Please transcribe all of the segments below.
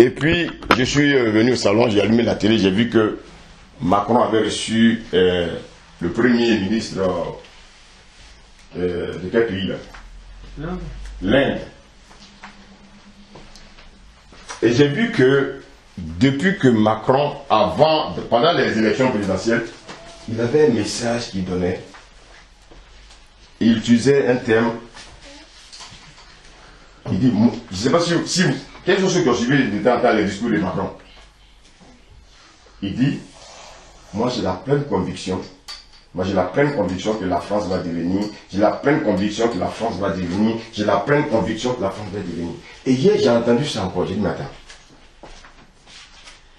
Et puis, je suis venu au salon, j'ai allumé la télé, j'ai vu que Macron avait reçu le premier ministre de quel pays là? L'Inde. Et j'ai vu que depuis que Macron, pendant les élections présidentielles, il avait un message qu'il donnait. Il utilisait un terme. Il dit, je ne sais pas si vous, quels sont ceux qui ont suivi de temps en temps les discours de Macron? Il dit, moi j'ai la pleine conviction. Moi j'ai la pleine conviction que la France va devenir. J'ai la pleine conviction que la France va devenir. J'ai la pleine conviction que la France va devenir. Et hier j'ai entendu ça encore. J'ai dit, mais attends.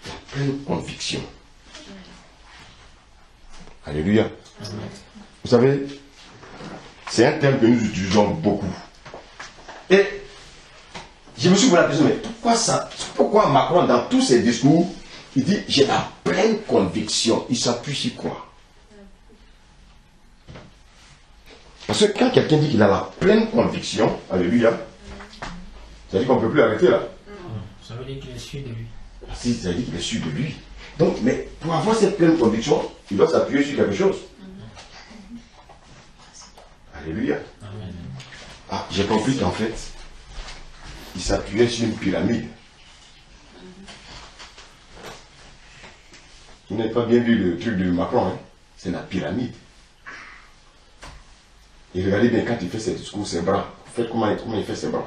La pleine conviction. Alléluia. Vous savez, c'est un terme que nous utilisons beaucoup. Et je me suis posé la question, mais pourquoi Macron, dans tous ses discours, il dit, j'ai la pleine conviction. Il s'appuie sur quoi? Parce que quand quelqu'un dit qu'il a la pleine conviction, alléluia, ça veut dire qu'on ne peut plus arrêter là. Ça veut dire qu'il est sûr de lui. Si, ça veut dire qu'il est sûr de lui. Donc, mais pour avoir cette pleine conviction, il doit s'appuyer sur quelque chose. Alléluia. Amen. Ah, j'ai compris qu'en fait, il s'appuyait sur une pyramide. Vous n'avez pas bien vu le truc de Macron, hein? C'est la pyramide. Et regardez bien quand il fait ses discours, ses bras. Faites comment il fait ses bras.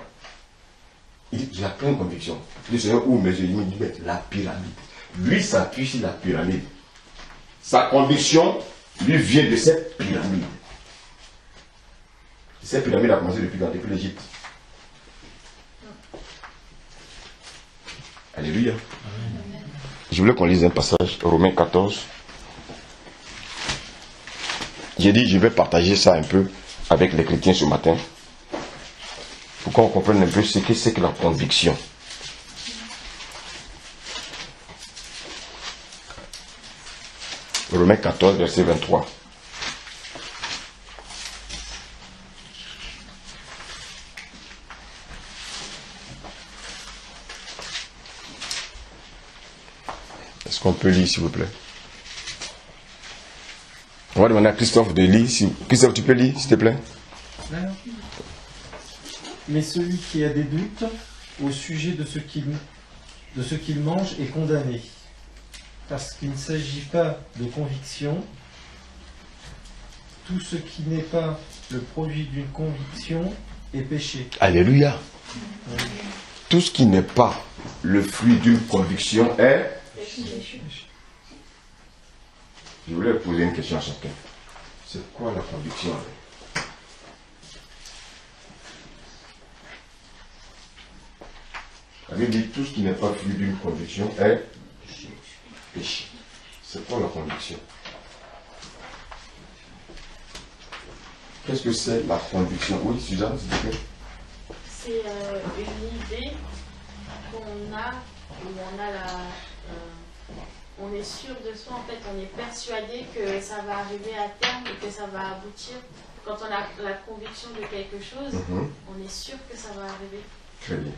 Il dit, j'ai plein de conviction. Il dit, Seigneur, où mes yeux? Il me dit, mais la pyramide. Lui s'appuie sur la pyramide. Sa conviction lui vient de cette pyramide. Et cette pyramide a commencé depuis l'Égypte. Alléluia. Amen. Je voulais qu'on lise un passage, Romains 14. J'ai dit, je vais partager ça un peu avec les chrétiens ce matin, pour qu'on comprenne un peu ce que c'est que la conviction. Romains 14, verset 23. Est-ce qu'on peut lire, s'il vous plaît? On va demander à Christophe de lire. Christophe, tu peux lire, s'il te plaît? Mais celui qui a des doutes au sujet de ce qu'il mange est condamné. Parce qu'il ne s'agit pas de conviction. Tout ce qui n'est pas le produit d'une conviction est péché. Alléluia. Tout ce qui n'est pas le fruit d'une conviction est péché. Je voulais poser une question à chacun. C'est quoi la conviction? La Bible dit tout ce qui n'est pas fruit d'une conviction est péché. C'est quoi la conviction? Qu'est-ce que c'est la conviction? Oui, Suzanne, s'il te plaît. C'est une idée qu'on a, où on est sûr de soi, en fait, on est persuadé que ça va arriver à terme et que ça va aboutir. Quand on a la conviction de quelque chose, on est sûr que ça va arriver. Très bien.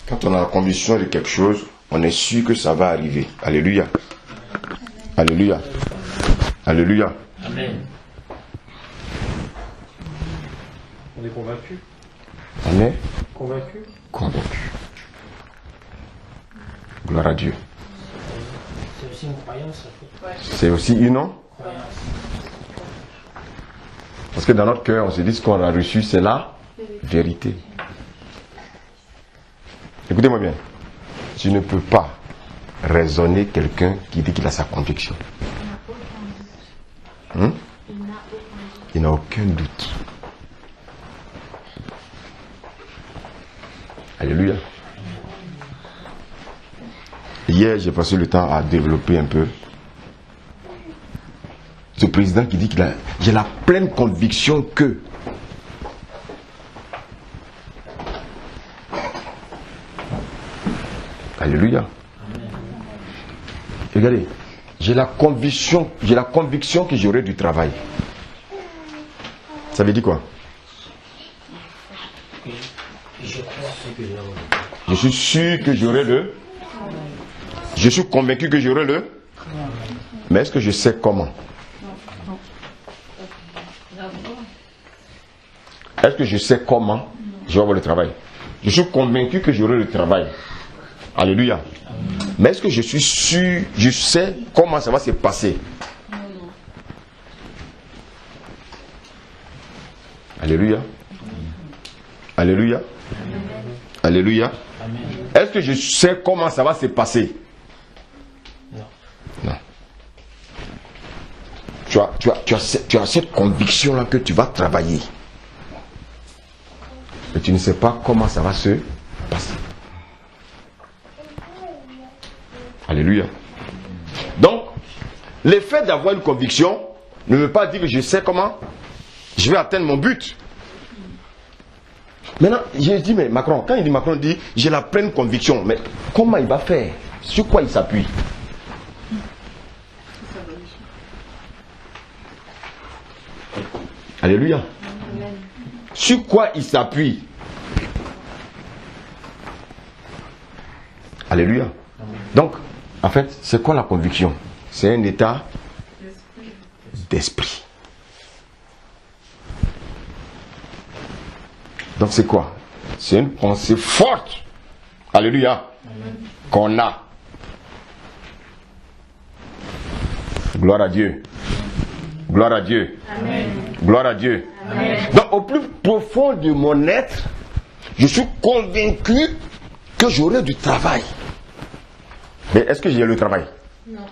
Quand on a la conviction de quelque chose, on est sûr que ça va arriver. Alléluia. Alléluia. Alléluia. Amen. On est convaincu. On est Convaincu. convaincu. Gloire à Dieu. C'est aussi une croyance. C'est aussi une non? Parce que dans notre cœur, on se dit ce qu'on a reçu, c'est la vérité. Écoutez-moi bien. Tu ne peux pas raisonner quelqu'un qui dit qu'il a sa conviction. Il n'a aucun doute. Alléluia. Hier, j'ai passé le temps à développer un peu ce président qui dit qu'il a, j'ai la pleine conviction que. Alléluia. Regardez, j'ai la conviction que j'aurai du travail. Ça veut dire quoi? Je crois que j'aurai. Je suis sûr que j'aurai le. Je suis convaincu que j'aurai le. Mais est-ce que je sais comment? Est-ce que je sais comment je vais avoir le travail? Je suis convaincu que j'aurai le travail. Alléluia. Mais est-ce que je suis sûr, je sais comment ça va se passer? Alléluia. Alléluia. Alléluia. Est-ce que je sais comment ça va se passer? Non. Tu as cette conviction-là que tu vas travailler. Mais tu ne sais pas comment ça va se passer. Alléluia. Donc, le fait d'avoir une conviction ne veut pas dire que je sais comment je vais atteindre mon but. Maintenant, je dis, mais Macron, quand il dit Macron dit, j'ai la pleine conviction, mais comment il va faire? Sur quoi il s'appuie? Alléluia. Sur quoi il s'appuie? Alléluia. Donc, en fait, c'est quoi la conviction? C'est un état d'esprit. Donc c'est quoi? C'est une pensée forte. Alléluia. Qu'on a. Gloire à Dieu. Gloire à Dieu. Amen. Gloire à Dieu. Amen. Donc au plus profond de mon être, je suis convaincu que j'aurai du travail. Mais est-ce que j'ai le travail? Non.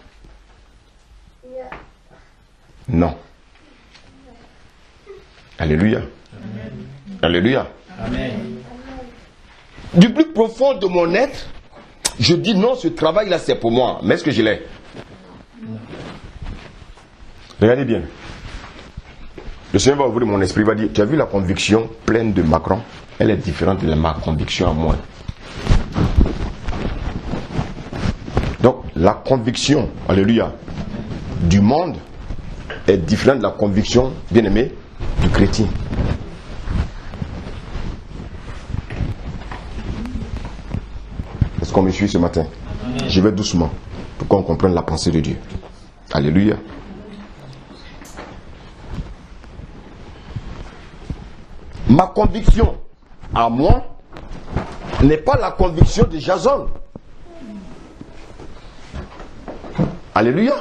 Non. Alléluia. Amen. Alléluia. Amen. Du plus profond de mon être, je dis non, ce travail-là c'est pour moi. Mais est-ce que je l'ai? Regardez bien. Le Seigneur va ouvrir mon esprit, il va dire, tu as vu la conviction pleine de Macron? Elle est différente de ma conviction à moi. Donc la conviction, alléluia, du monde est différente de la conviction, bien aimé, du chrétien. Est-ce qu'on me suit ce matin? Amen. Je vais doucement pour qu'on comprenne la pensée de Dieu. Alléluia. Ma conviction à moi n'est pas la conviction de Jason. Alléluia.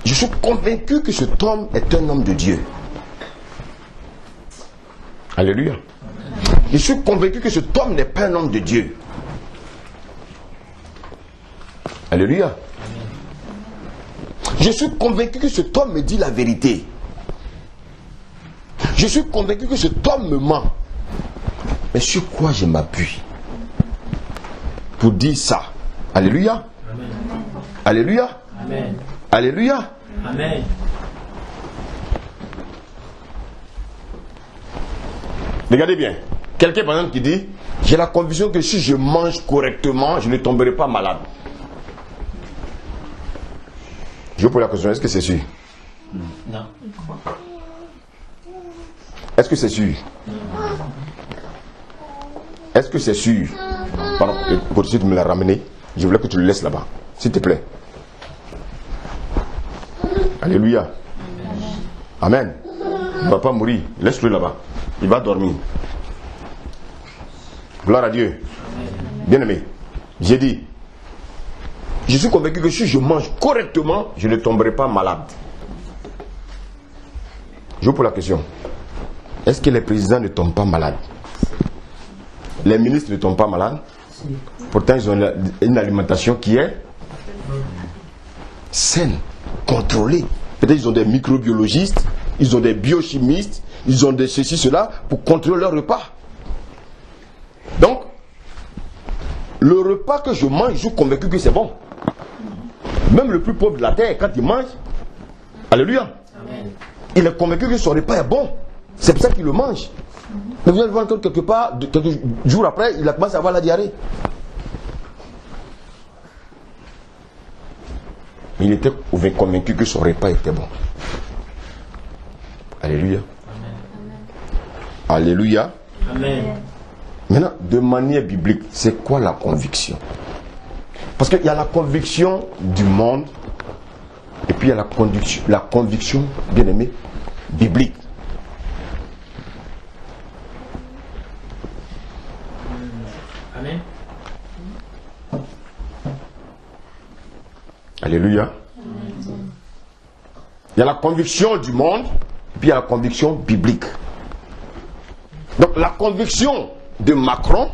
Je suis convaincu que cet homme est un homme de Dieu. Alléluia. Je suis convaincu que cet homme n'est pas un homme de Dieu. Alléluia. Je suis convaincu que cet homme me dit la vérité. Je suis convaincu que cet homme me ment. Mais sur quoi je m'appuie pour dire ça? Alléluia. Amen. Alléluia. Amen. Alléluia. Amen. Regardez bien. Quelqu'un par exemple qui dit, j'ai la conviction que si je mange correctement, je ne tomberai pas malade. Je vous pose la question, est-ce que c'est sûr? Non. Est-ce que c'est sûr? Est-ce que c'est sûr? Pardon, pour essayer de me la ramener, je voulais que tu le laisses là-bas, s'il te plaît. Alléluia. Amen. Il ne va pas mourir, laisse-le là-bas. Il va dormir. Gloire à Dieu. Bien-aimé, j'ai dit, je suis convaincu que si je mange correctement, je ne tomberai pas malade. Je vous pose la question. Est-ce que les présidents ne tombent pas malades? Les ministres ne tombent pas malades? Pourtant, ils ont une alimentation qui est saine, contrôlée. Peut-être ils ont des microbiologistes, ils ont des biochimistes, ils ont des ceci, cela, pour contrôler leur repas. Donc, le repas que je mange, je suis convaincu que c'est bon. Même le plus pauvre de la terre, quand il mange, alléluia, Amen. il est convaincu que son repas est bon. C'est pour ça qu'il le mange. Mais vous allez voir quelque part, quelques jours après, il a commencé à avoir la diarrhée. Mais il était convaincu que son repas était bon. Alléluia. Alléluia. Amen. Maintenant, de manière biblique, c'est quoi la conviction? Parce qu'il y a la conviction du monde et puis il y a la conviction, bien aimé, biblique. Amen. Alléluia. Il y a la conviction du monde et puis il y a la conviction biblique. Donc la conviction de Macron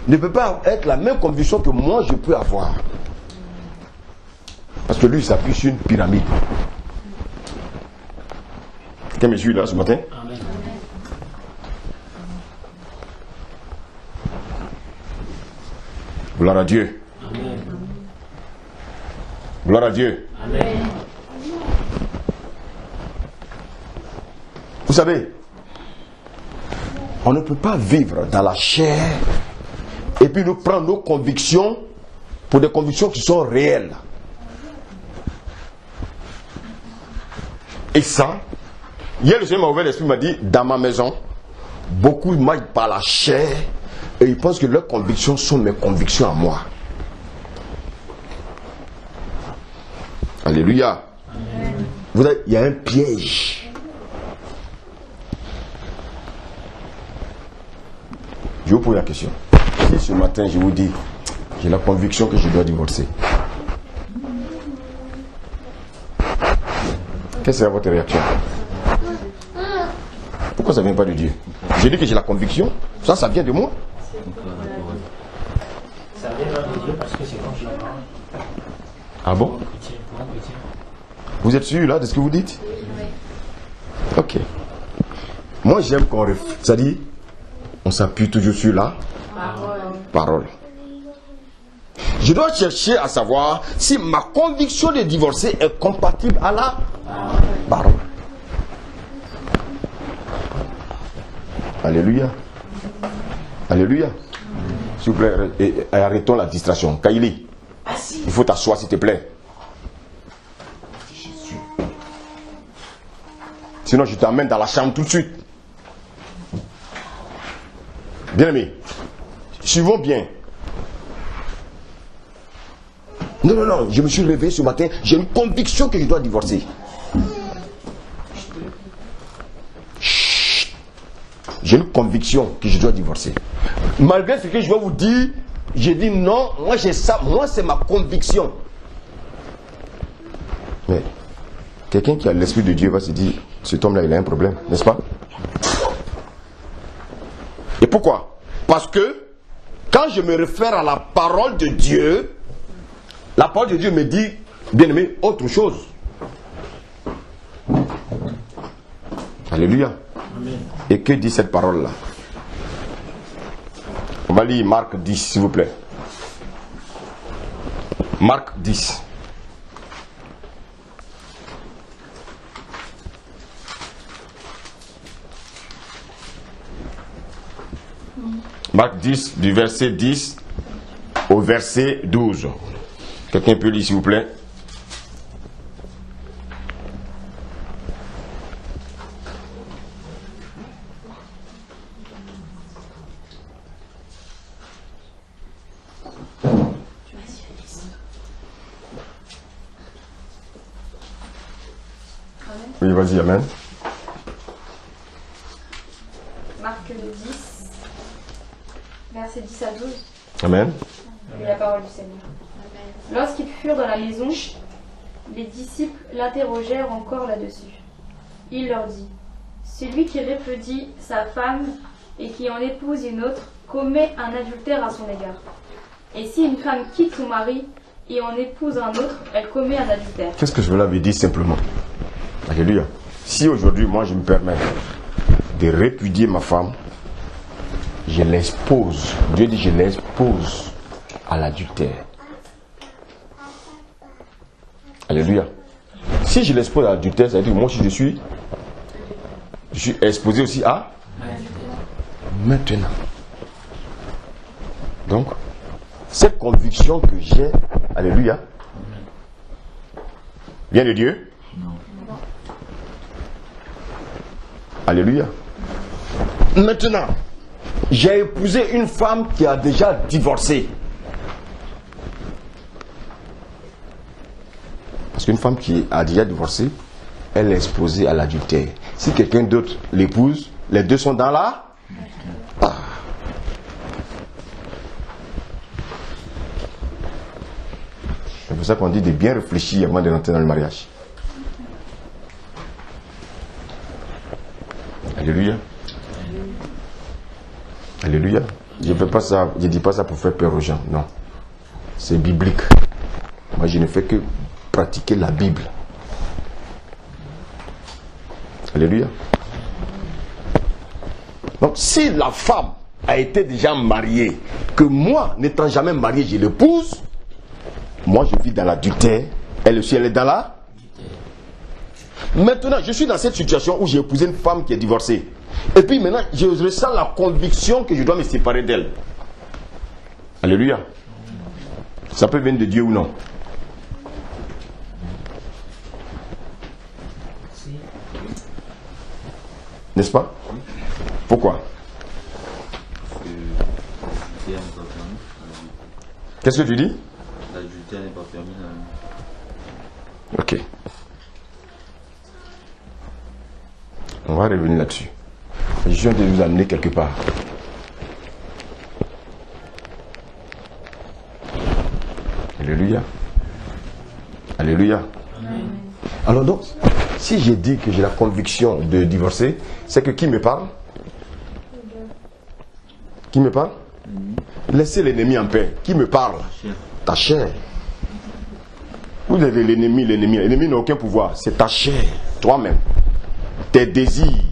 ne peut pas être la même conviction que moi je peux avoir. Parce que lui il s'appuie sur une pyramide. Quelqu'un me suit là ce matin? Amen. Gloire à Dieu. Amen. Gloire à Dieu. Amen. Vous savez, on ne peut pas vivre dans la chair et puis nous prendre nos convictions pour des convictions qui sont réelles. Et ça, hier le Seigneur m'a ouvert l'esprit, m'a dit, dans ma maison, beaucoup marchent par la chair et ils pensent que leurs convictions sont mes convictions à moi. Alléluia. Vous savez, il y a un piège. Je vous pose la question. Si ce matin je vous dis, j'ai la conviction que je dois divorcer, quelle sera votre réaction? Pourquoi ça ne vient pas de Dieu? J'ai dit que j'ai la conviction, ça vient de moi. Ça vient de Dieu parce que c'est comme ça. Ah bon? Pour un chrétien. Vous êtes sûr là de ce que vous dites? Ok. Moi j'aime qu'on c'est-à-dire, on s'appuie toujours sur la parole. Je dois chercher à savoir si ma conviction de divorcer est compatible à la parole. Alléluia. Alléluia. S'il vous plaît, arrêtons la distraction. Kaili, il faut t'asseoir s'il te plaît. Sinon je t'emmène dans la chambre tout de suite. Bien aimé, suivons bien. Non, je me suis levé ce matin, j'ai une conviction que je dois divorcer. Chut. J'ai une conviction que je dois divorcer. Malgré ce que je vais vous dire, j'ai dit non, moi j'ai ça, moi c'est ma conviction. Mais quelqu'un qui a l'esprit de Dieu va se dire, cet homme-là il a un problème, n'est-ce pas? Et pourquoi? Parce que quand je me réfère à la parole de Dieu, la parole de Dieu me dit, bien aimé, autre chose. Alléluia. Amen. Et que dit cette parole-là? On va lire Marc 10, s'il vous plaît. Marc 10. Marc 10, du verset 10 au verset 12. Quelqu'un peut lire, s'il vous plaît? Oui, vas-y, amen. Marc 10, versets 10 à 12. Amen. Et la parole du Seigneur. Lorsqu'ils furent dans la maison, les disciples l'interrogèrent encore là-dessus. Il leur dit, « Celui qui répudie sa femme et qui en épouse une autre commet un adultère à son égard. Et si une femme quitte son mari et en épouse un autre, elle commet un adultère. » Qu'est-ce que je veux l'avais dit simplement? Alléluia. Si aujourd'hui, moi, je me permets de répudier ma femme, je l'expose. Dieu dit, je l'expose à l'adultère. Alléluia. Si je l'expose à l'adultère, ça veut dire que moi aussi je suis exposé aussi à maintenant. Donc, cette conviction que j'ai, alléluia, vient de Dieu? Alléluia. Maintenant, j'ai épousé une femme qui a déjà divorcé. Parce qu'une femme qui a déjà divorcé, elle est exposée à l'adultère. Si quelqu'un d'autre l'épouse, les deux sont dans la... Ah. C'est pour ça qu'on dit de bien réfléchir avant de rentrer dans le mariage. Alléluia. Alléluia. Je ne fais pas ça, je dis pas ça pour faire peur aux gens, non. C'est biblique. Moi, je ne fais que pratiquer la Bible. Alléluia. Donc, si la femme a été déjà mariée, que moi, n'étant jamais marié, je l'épouse, moi, je vis dans l'adultère, elle aussi, elle est dans la... Maintenant, je suis dans cette situation où j'ai épousé une femme qui est divorcée. Et puis maintenant, je ressens la conviction que je dois me séparer d'elle. Alléluia. Ça peut venir de Dieu ou non? N'est-ce pas? Pourquoi? Qu'est-ce que tu dis? L'adultère n'est pas permis. Ok. On va revenir là-dessus. Je viens de vous amener quelque part. Alléluia. Alléluia. Amen. Alors donc, si j'ai dit que j'ai la conviction de divorcer, c'est que qui me parle? Qui me parle? Laissez l'ennemi en paix. Qui me parle? Ta chair. Vous avez l'ennemi, l'ennemi. L'ennemi n'a aucun pouvoir. C'est ta chair, toi-même. Tes désirs.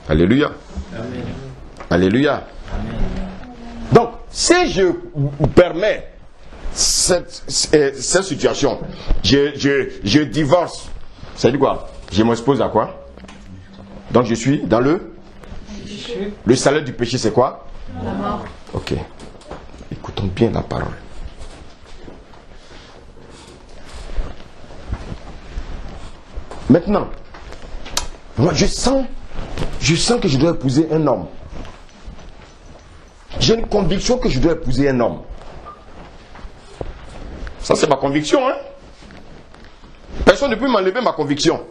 Alléluia. Amen. Alléluia. Amen. Donc, si je permets cette situation, je divorce, ça dit quoi? Je m'expose à quoi? Donc je suis dans le salaire du péché, c'est quoi? La mort. Ok. Écoutons bien la parole. Maintenant, moi je sens que je dois épouser un homme. J'ai une conviction que je dois épouser un homme. Ça c'est ma conviction, hein. Personne ne peut m'enlever ma conviction.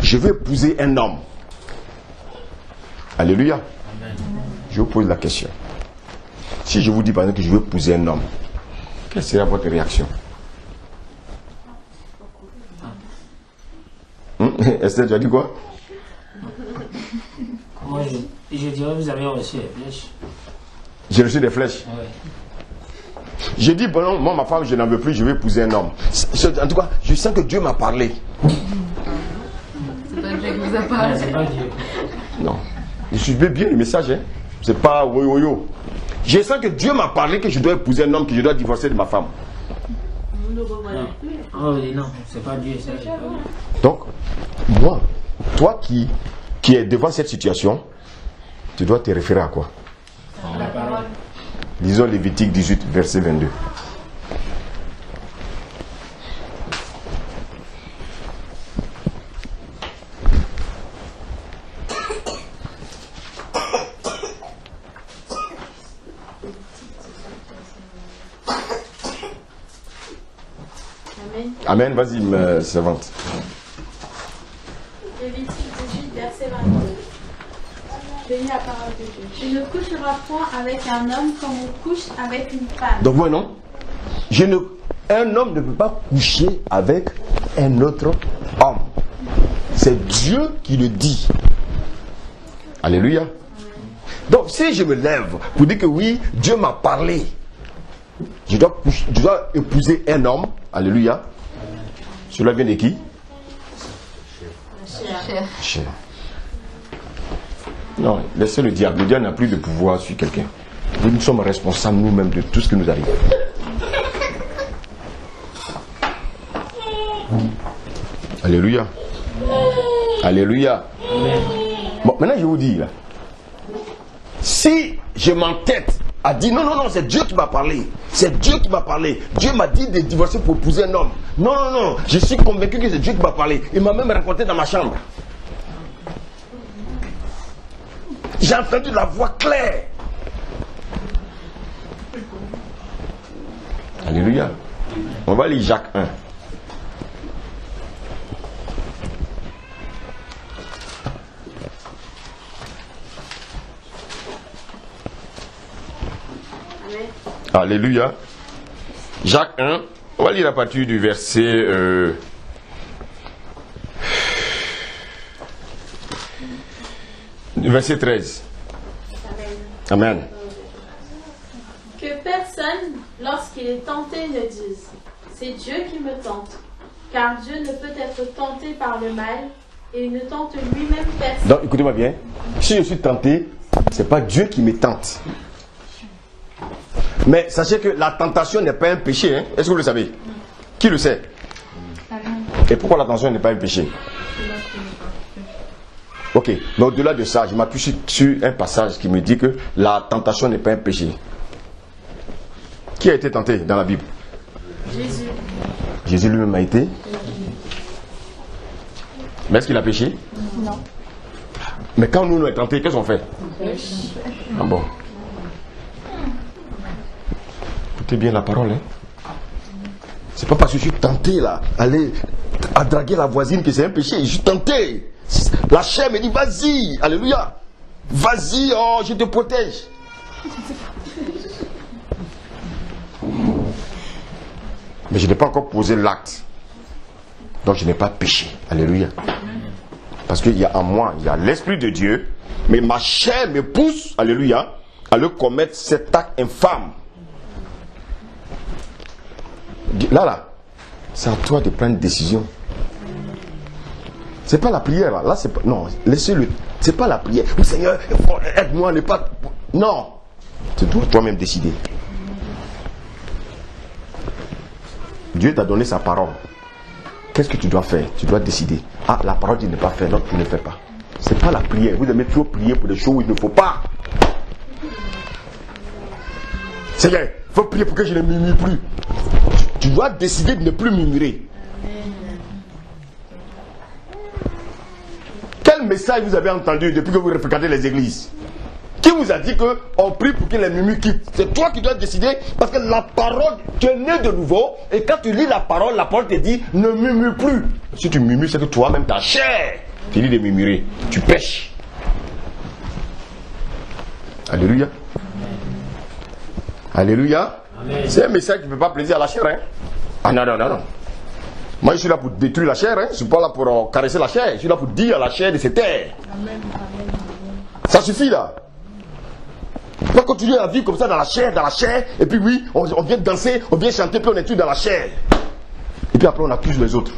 Je veux épouser un homme. Alléluia. Amen. Je vous pose la question. Si je vous dis par exemple que je veux épouser un homme, quelle sera votre réaction? Esther, tu as dit quoi? Moi, je dirais vous avez reçu les flèches. J'ai reçu des flèches. Ouais. J'ai dit, bon, moi, ma femme, je n'en veux plus, je veux épouser un homme. En tout cas, je sens que Dieu m'a parlé. C'est pas Dieu qui vous a Non, parlé. c'est pas Dieu. Non. Je suivais bien le message, hein. C'est pas yo. Je sens que Dieu m'a parlé que je dois épouser un homme, que je dois divorcer de ma femme. Non. Oh, non, c'est pas Dieu, ça, c'est pas Dieu. Donc, moi, toi qui es devant cette situation, tu dois te référer à quoi? La parole. Disons Lévitique 18, verset 22. Amen. Amen, vas-y, ma servante. Lévitique 18, verset 22. Je lis la parole de Dieu. Tu ne coucheras point avec un homme comme on couche avec une femme. Donc, ouais, non? Un homme ne peut pas coucher avec un autre homme. C'est Dieu qui le dit. Alléluia. Donc, si je me lève pour dire que oui, Dieu m'a parlé, je dois épouser un homme. Alléluia. Cela vient de qui? Cher. Non, laissez le diable. Le diable n'a plus de pouvoir sur quelqu'un. Nous sommes responsables nous-mêmes de tout ce qui nous arrive. Alléluia. Alléluia. Bon, maintenant je vous dis là. Si je m'entête a dit non, non, non, c'est Dieu qui m'a parlé. C'est Dieu qui m'a parlé. Dieu m'a dit de divorcer pour épouser un homme. Non, non, non, je suis convaincu que c'est Dieu qui m'a parlé. Il m'a même raconté dans ma chambre. J'ai entendu la voix claire. Alléluia. On va lire Jacques 1. Alléluia. Jacques 1, on va lire à partir du verset verset 13. Amen. Que personne, lorsqu'il est tenté, ne dise « C'est Dieu qui me tente », car Dieu ne peut être tenté par le mal et il ne tente lui-même personne. Donc écoutez-moi bien, si je suis tenté, c'est pas Dieu qui me tente. Mais sachez que la tentation n'est pas un péché, hein? Est-ce que vous le savez? Qui le sait? Et pourquoi la tentation n'est pas un péché? Ok, mais au-delà de ça, je m'appuie sur un passage qui me dit que la tentation n'est pas un péché. Qui a été tenté dans la Bible? Jésus. Jésus lui-même a été. Mais est-ce qu'il a péché? Non. Mais quand nous sommes tentés, qu'est-ce qu'on fait? Ah bon? Écoutez bien la parole, hein? C'est pas parce que je suis tenté là, aller à draguer la voisine que c'est un péché. Je suis tenté. La chair me dit vas-y, alléluia. Vas-y, oh, je te protège. Mais je n'ai pas encore posé l'acte. Donc je n'ai pas péché. Alléluia. Parce qu'il y a en moi, il y a l'Esprit de Dieu, mais ma chair me pousse, alléluia, à le commettre cet acte infâme. Là, c'est à toi de prendre une décision. C'est pas la prière, là c'est pas, non, laissez-le. C'est pas la prière. Oui, Seigneur, aide-moi à ne pas. Non, tu dois toi-même décider. Dieu t'a donné sa parole. Qu'est-ce que tu dois faire? Tu dois décider. Ah, la parole dit ne pas faire, donc tu ne fais pas. C'est pas la prière. Vous aimez trop prier pour des choses où il ne faut pas. Seigneur, il faut prier pour que je ne murmure plus. Tu dois décider de ne plus murmurer. Quel message vous avez entendu depuis que vous fréquentez les églises? Qui vous a dit qu'on prie pour que les murmures quittent? C'est toi qui dois décider, parce que la parole, tu es né de nouveau, et quand tu lis la parole te dit ne murmure plus. Si tu murmures, c'est que toi-même ta chair tu dis de murmurer, tu pêches. Alléluia. Alléluia. C'est un message qui ne fait pas plaisir à la chair, hein? Ah non, non, non, non. Moi, je suis là pour détruire la chair, hein? Je ne suis pas là pour caresser la chair. Je suis là pour dire à la chair de se taire. Ça suffit, là. On peut continuer à vivre comme ça dans la chair, et puis oui, on vient danser, on vient chanter, puis on est tout dans la chair. Et puis après, on accuse les autres.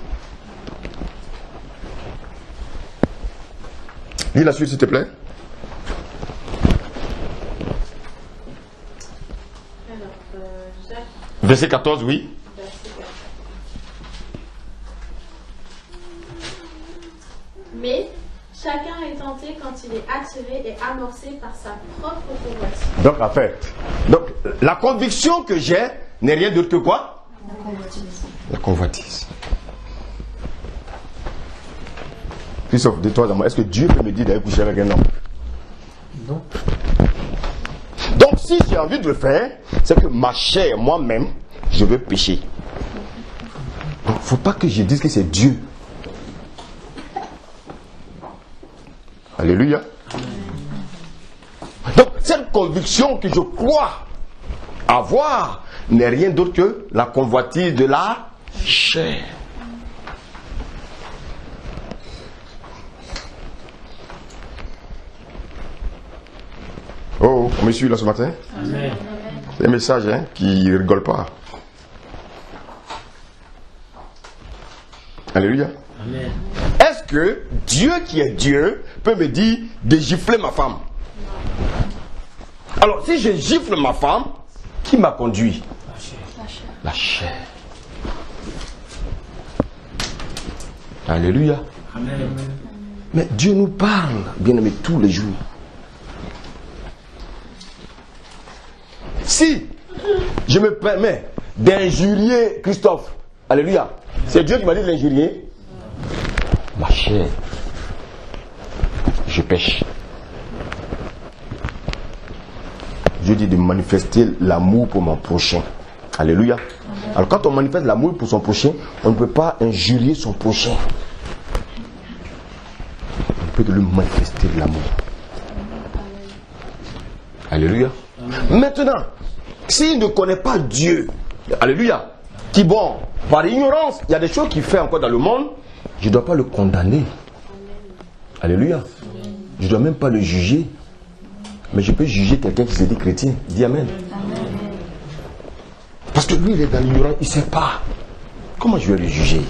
Lis la suite, s'il te plaît. Verset 14, oui. Mais chacun est tenté quand il est attiré et amorcé par sa propre convoitise. Donc, en fait, la conviction que j'ai n'est rien d'autre que quoi? La convoitise. La convoitise. Christophe, de toi à moi, est-ce que Dieu peut me dire d'aller coucher avec un homme? Non. Donc, si j'ai envie de le faire, c'est que ma chair, moi-même, je veux pécher. Donc, il ne faut pas que je dise que c'est Dieu. Alléluia. Donc, cette conviction que je crois avoir n'est rien d'autre que la convoitise de la chair. Oh, on me suit là ce matin? Amen. C'est un message qui ne rigole pas. Alléluia. Amen. Est-ce que Dieu qui est Dieu peut me dire de gifler ma femme? Alors, si je gifle ma femme, qui m'a conduit? La chair. Alléluia. Amen. Mais Dieu nous parle, bien-aimés, tous les jours. Si je me permets d'injurier Christophe, alléluia, c'est Dieu qui m'a dit de l'injurier. Ma chère, je pêche. Dieu dit de manifester l'amour pour mon prochain. Alléluia. Alors quand on manifeste l'amour pour son prochain, on ne peut pas injurier son prochain. On peut lui manifester de l'amour. Alléluia. Maintenant, s'il ne connaît pas Dieu, alléluia, qui bon, par ignorance, il y a des choses qu'il fait encore dans le monde, je ne dois pas le condamner. Alléluia. Je ne dois même pas le juger. Mais je peux juger quelqu'un qui se dit chrétien. Dis amen. Parce que lui, il est dans l'ignorance, il ne sait pas. Comment je vais le juger?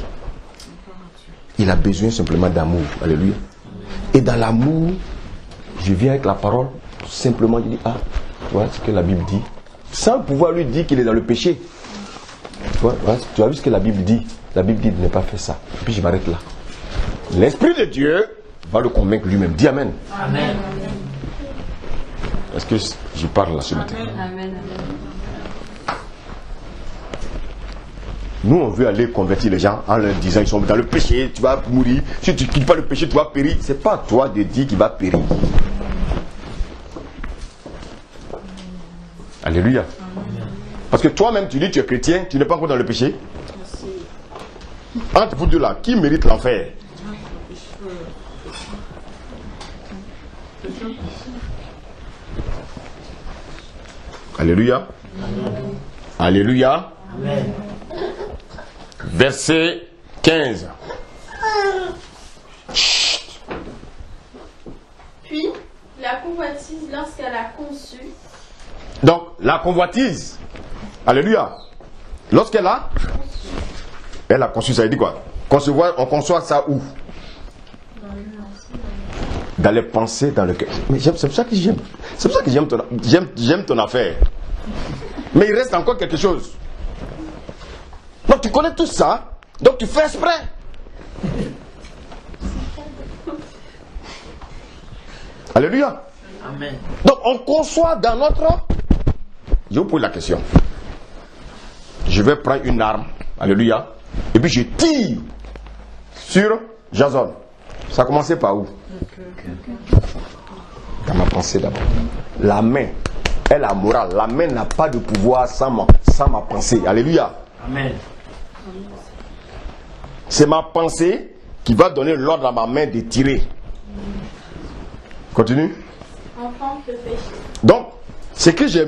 Il a besoin simplement d'amour. Alléluia. Et dans l'amour, je viens avec la parole, simplement je dis, ah, voilà ce que la Bible dit. Sans pouvoir lui dire qu'il est dans le péché. Tu as vu ce que la Bible dit? La Bible dit de ne pas faire ça. Et puis je m'arrête là. L'Esprit de Dieu va le convaincre lui-même. Dis amen. Amen. Est-ce que je parle là ce matin? Amen. Nous, on veut aller convertir les gens en leur disant ils sont dans le péché, tu vas mourir. Si tu ne quittes pas le péché, tu vas périr. Ce n'est pas à toi de dire qu'il va périr. Alléluia. Parce que toi-même, tu dis que tu es chrétien, tu n'es pas encore dans le péché. Entre vous deux là, qui mérite l'enfer? Alléluia. Alléluia. Amen. Verset 15. Puis, la convoitise, lorsqu'elle a conçu, Donc, la convoitise, alléluia, lorsqu'elle a, elle a conçu, ça veut dire quoi? Concevoir, on conçoit ça où? Dans les pensées, dans le cœur. Mais c'est pour ça que j'aime. C'est pour ça que j'aime ton affaire. Mais il reste encore quelque chose. Donc tu connais tout ça, donc tu fais exprès. Alléluia. Amen. Donc on conçoit dans notre... Je vous pose la question. Je vais prendre une arme, alléluia, et puis je tire sur Jason. Ça a commencé par où? Dans ma pensée d'abord. La main est la morale. La main n'a pas de pouvoir sans ma pensée. Alléluia. Amen. C'est ma pensée qui va donner l'ordre à ma main de tirer. Continue. enfante le péché. Donc, ce que j'ai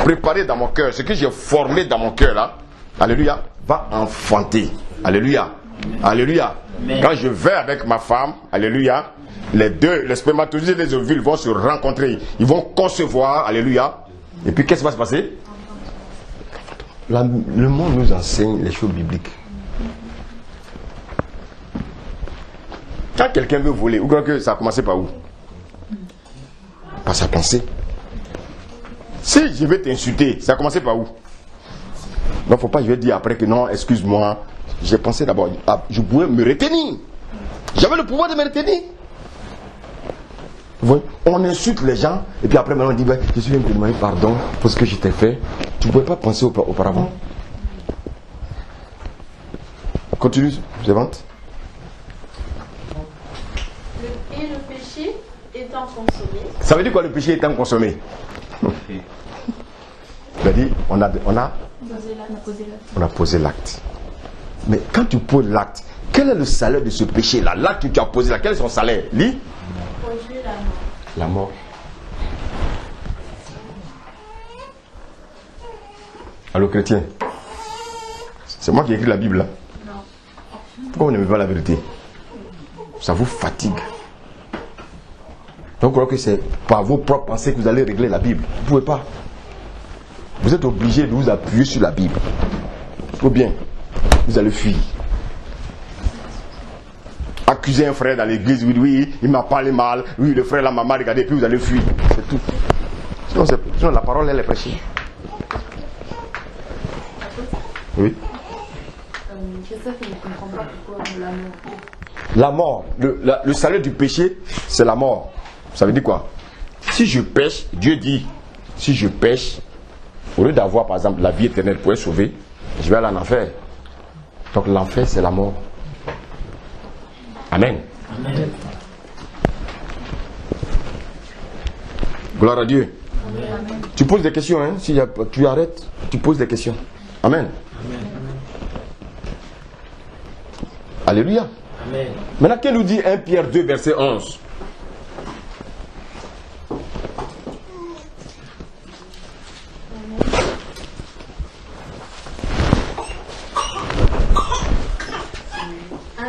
préparé dans mon cœur, ce que j'ai formé dans mon cœur là, alléluia, va enfanter. Alléluia. Alléluia. Amen. Quand je vais avec ma femme, alléluia, les deux, les spermatozoïdes et les ovules vont se rencontrer. Ils vont concevoir, alléluia. Et puis qu'est-ce qui va se passer? Le monde nous enseigne les choses bibliques. Quand quelqu'un veut voler, vous croyez que ça a commencé par où? Par sa pensée. Si je vais t'insulter, ça a commencé par où? Donc faut pas, je vais dire après que non, excuse-moi, j'ai pensé d'abord, je pouvais me retenir. J'avais le pouvoir de me retenir. Vous voyez, on insulte les gens, et puis après maintenant on dit, ben, je suis venu te demander pardon pour ce que je t'ai fait. Tu ne pouvais pas penser auparavant. Continue, suivante. Et le péché étant consommé. Ça veut dire quoi le péché étant consommé? Il a dit, on a posé l'acte. Mais quand tu poses l'acte, quel est le salaire de ce péché-là? L'acte que tu as posé là, quel est son salaire? Lis. Produit la mort. La mort. Allô chrétien? C'est moi qui ai écrit la Bible là? Non. Pourquoi vous n'aimez pas la vérité? Ça vous fatigue. Donc vous croyez que c'est par vos propres pensées que vous allez régler la Bible? Vous ne pouvez pas. Vous êtes obligé de vous appuyer sur la Bible. Ou bien, vous allez fuir. Accuser un frère dans l'église, oui, il m'a parlé mal, oui, le frère là m'a mal regardé, puis vous allez fuir. C'est tout. Sinon la parole, elle est prêchée. Oui. Christophe, il ne comprend pas pourquoi l'amour. La mort, le salaire du péché, c'est la mort. Ça veut dire quoi? Si je pêche, Dieu dit, si je pêche, Au lieu d'avoir par exemple la vie éternelle pour être sauvé, je vais aller en enfer. Donc l'enfer c'est la mort. Amen. Amen. Gloire à Dieu. Amen. Tu poses des questions, hein? Si tu arrêtes, tu poses des questions. Amen. Amen. Alléluia. Amen. Maintenant, qu'est-ce nous dit 1 Pierre 2, verset 11?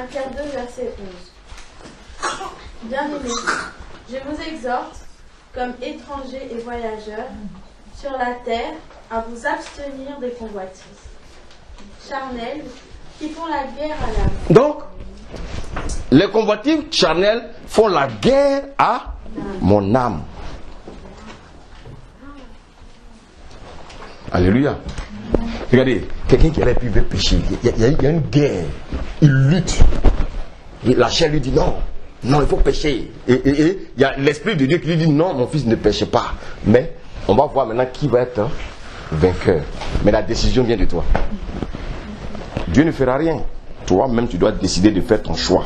Pierre 2, verset 11. Bien-aimés, je vous exhorte, comme étrangers et voyageurs, sur la terre, à vous abstenir des convoitises charnelles qui font la guerre à l'âme. Donc, les convoitises charnelles font la guerre à mon âme. Alléluia. Regardez, quelqu'un qui aurait pu pécher, il y a une guerre, il lutte. Et la chair lui dit non, non, il faut pécher. Et il y a l'Esprit de Dieu qui lui dit non, mon fils ne péche pas. Mais on va voir maintenant qui va être vainqueur. Mais la décision vient de toi. Dieu ne fera rien. Toi-même, tu dois décider de faire ton choix.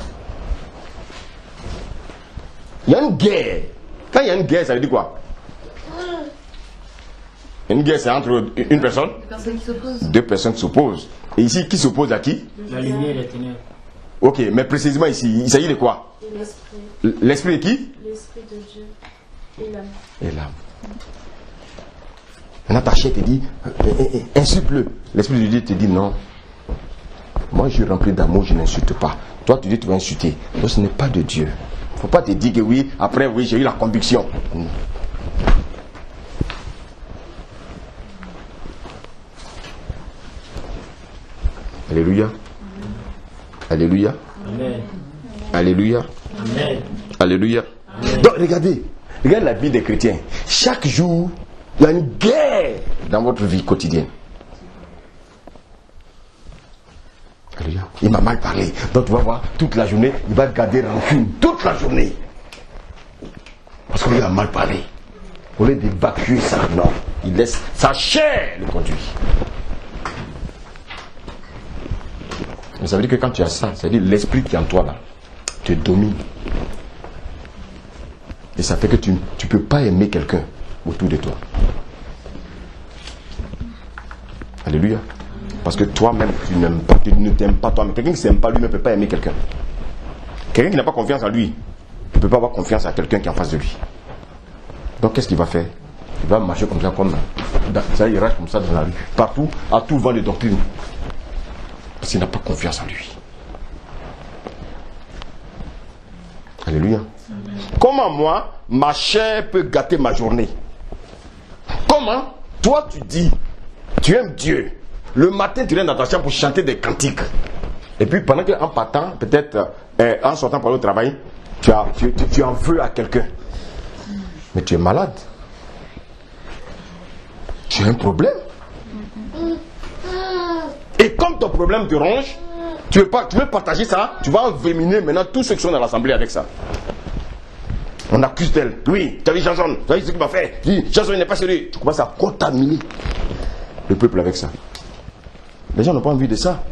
Il y a une guerre. Quand il y a une guerre, ça veut dire quoi? Une guerre, c'est entre une personne, deux personnes qui s'opposent. Et ici, qui s'oppose à qui? La lumière et les ténèbres. Ok, mais précisément ici, il s'agit de quoi? L'esprit. L'esprit de qui? L'esprit de Dieu et l'âme. Et l'âme. Maintenant, ta chair te dit, insulte-le. L'esprit de Dieu te dit non. Moi, je suis rempli d'amour, je n'insulte pas. Toi, tu dis, tu vas insulter. Donc, ce n'est pas de Dieu. Il ne faut pas te dire que oui, après, oui, j'ai eu la conviction. Alléluia. Alléluia. Amen. Alléluia. Amen. Alléluia. Amen. Donc, regardez la vie des chrétiens. Chaque jour, il y a une guerre dans votre vie quotidienne. Alléluia. Il m'a mal parlé. Donc, tu vas voir, toute la journée, il va garder rancune. Toute la journée. Parce qu'il a mal parlé. Au lieu d'évacuer ça, non. Il laisse sa chair le conduire. Mais ça veut dire que quand tu as ça, ça veut dire l'esprit qui est en toi là, te domine. Et ça fait que tu ne peux pas aimer quelqu'un autour de toi. Alléluia. Parce que toi-même, tu n'aimes pas, tu ne t'aimes pas toi-même. Quelqu'un qui ne s'aime pas lui ne peut pas aimer quelqu'un. Quelqu'un qui n'a pas confiance en lui ne peut pas avoir confiance à quelqu'un qui est en face de lui. Donc qu'est-ce qu'il va faire? Il va marcher comme ça, ça il reste comme ça dans la rue. Partout, à tout vent de doctrine. Parce qu'il n'a pas confiance en lui. Alléluia. Comment moi, ma chair peut gâter ma journée? Comment toi tu dis, tu aimes Dieu. Le matin tu viens dans ta chambre pour chanter des cantiques. Et puis pendant qu'en partant, peut-être en sortant pour le travail, tu en veux à quelqu'un. Mais tu es malade. Tu as un problème. Et comme ton problème te ronge, tu veux partager ça, tu vas envenimer maintenant tous ceux qui sont dans l'assemblée avec ça. On accuse d'elle. Oui, tu as vu Jason, tu as vu ce qu'il m'a fait. Jason n'est pas sérieux. Tu commences à contaminer le peuple avec ça. Les gens n'ont pas envie de ça.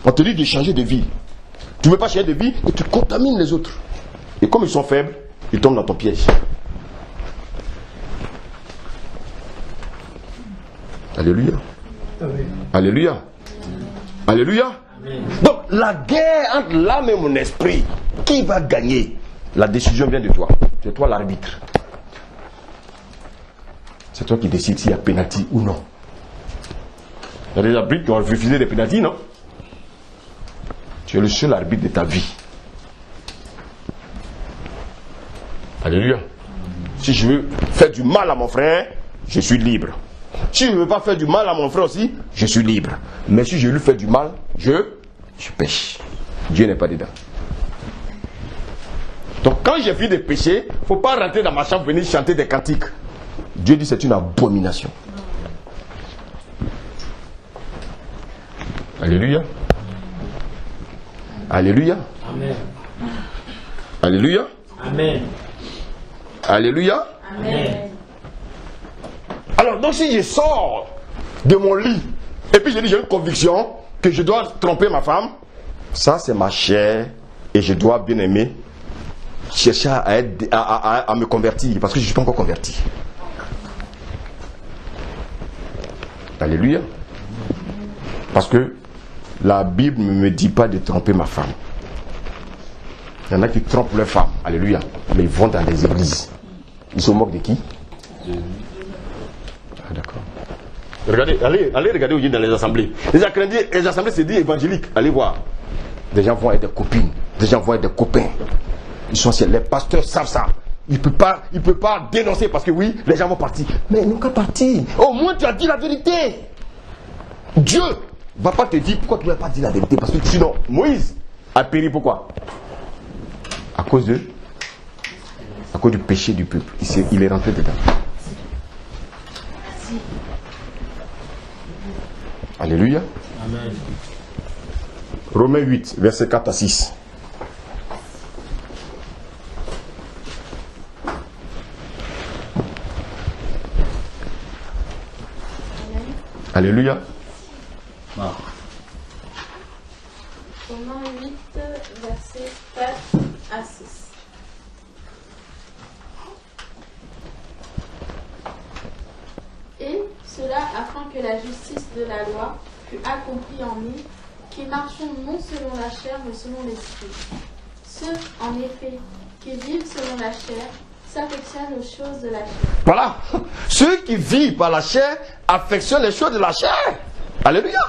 On te dit de changer de vie. Tu ne veux pas changer de vie et tu contamines les autres. Et comme ils sont faibles, ils tombent dans ton piège. Alléluia. Alléluia. Alléluia. Donc la guerre entre l'âme et mon esprit, qui va gagner? La décision vient de toi. C'est toi l'arbitre. C'est toi qui décides s'il y a pénalty ou non. Il y a des arbitres qui ont refusé des pénaltys, non? Tu es le seul arbitre de ta vie. Alléluia. Si je veux faire du mal à mon frère, je suis libre. Si je ne veux pas faire du mal à mon frère aussi, je suis libre. Mais si je lui fais du mal, je pêche. Dieu n'est pas dedans. Donc quand j'ai fini de pécher, il ne faut pas rentrer dans ma chambre, venir chanter des cantiques. Dieu dit c'est une abomination. Alléluia. Alléluia. Amen. Alléluia. Amen. Alléluia. Amen. Alors, donc si je sors de mon lit, et puis je dis j'ai une conviction que je dois tromper ma femme, ça c'est ma chair, et je dois bien aimer chercher à me convertir, parce que je ne suis pas encore converti. Alléluia. Parce que la Bible ne me dit pas de tromper ma femme. Il y en a qui trompent leur femme. Alléluia. Mais ils vont dans les églises. Ils se moquent de qui? Ah, d'accord. Regardez, allez regarder aujourd'hui dans les assemblées. Les assemblées, c'est dit évangéliques. Allez voir. Des gens vont être des copines. Des gens vont être des copains. Ils sont les pasteurs savent ça. Il ne peut pas dénoncer parce que oui, les gens vont partir. Mais ils n'ont qu'à partir. Au moins tu as dit la vérité. Dieu ne va pas te dire pourquoi tu n'as pas dit la vérité. Parce que sinon, Moïse a péri pourquoi? À cause du péché du peuple. Il est rentré dedans. Alléluia. Amen. Romains 8, versets 4 à 6. Alléluia. Ah. Romains 8, versets 4 à 6. Et cela afin que la justice de la loi fût accomplie en nous, qui marchons non selon la chair, mais selon l'esprit. Ceux, en effet, qui vivent selon la chair, s'affectionnent aux choses de la chair. Voilà. Ceux qui vivent par la chair affectionnent les choses de la chair. Alléluia.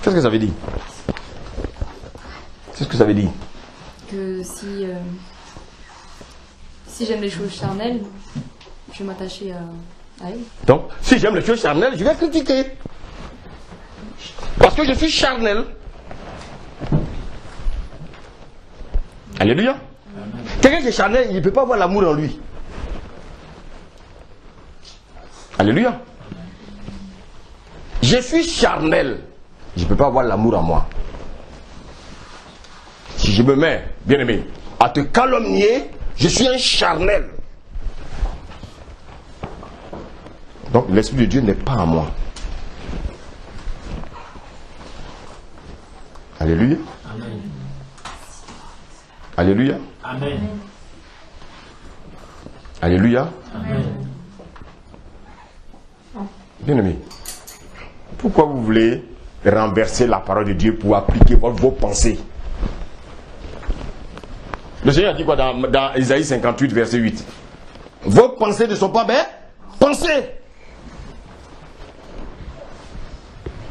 Qu'est-ce que ça veut dire? Qu'est-ce que ça veut dire? Que si j'aime les choses charnelles, je vais m'attacher à elle. Donc, si j'aime les choses charnelles, je vais critiquer. Parce que je suis charnel. Alléluia. Quelqu'un qui est charnel, il ne peut pas avoir l'amour en lui. Alléluia. Je suis charnel. Je ne peux pas avoir l'amour en moi. Si je me mets, bien aimé, à te calomnier, je suis un charnel. Donc l'Esprit de Dieu n'est pas en moi. Alléluia. Amen. Alléluia. Amen. Alléluia. Amen. Bien aimé, pourquoi vous voulez renverser la parole de Dieu pour appliquer vos pensées? Le Seigneur a dit quoi dans Isaïe 58, verset 8? Vos pensées ne sont pas mes pensées.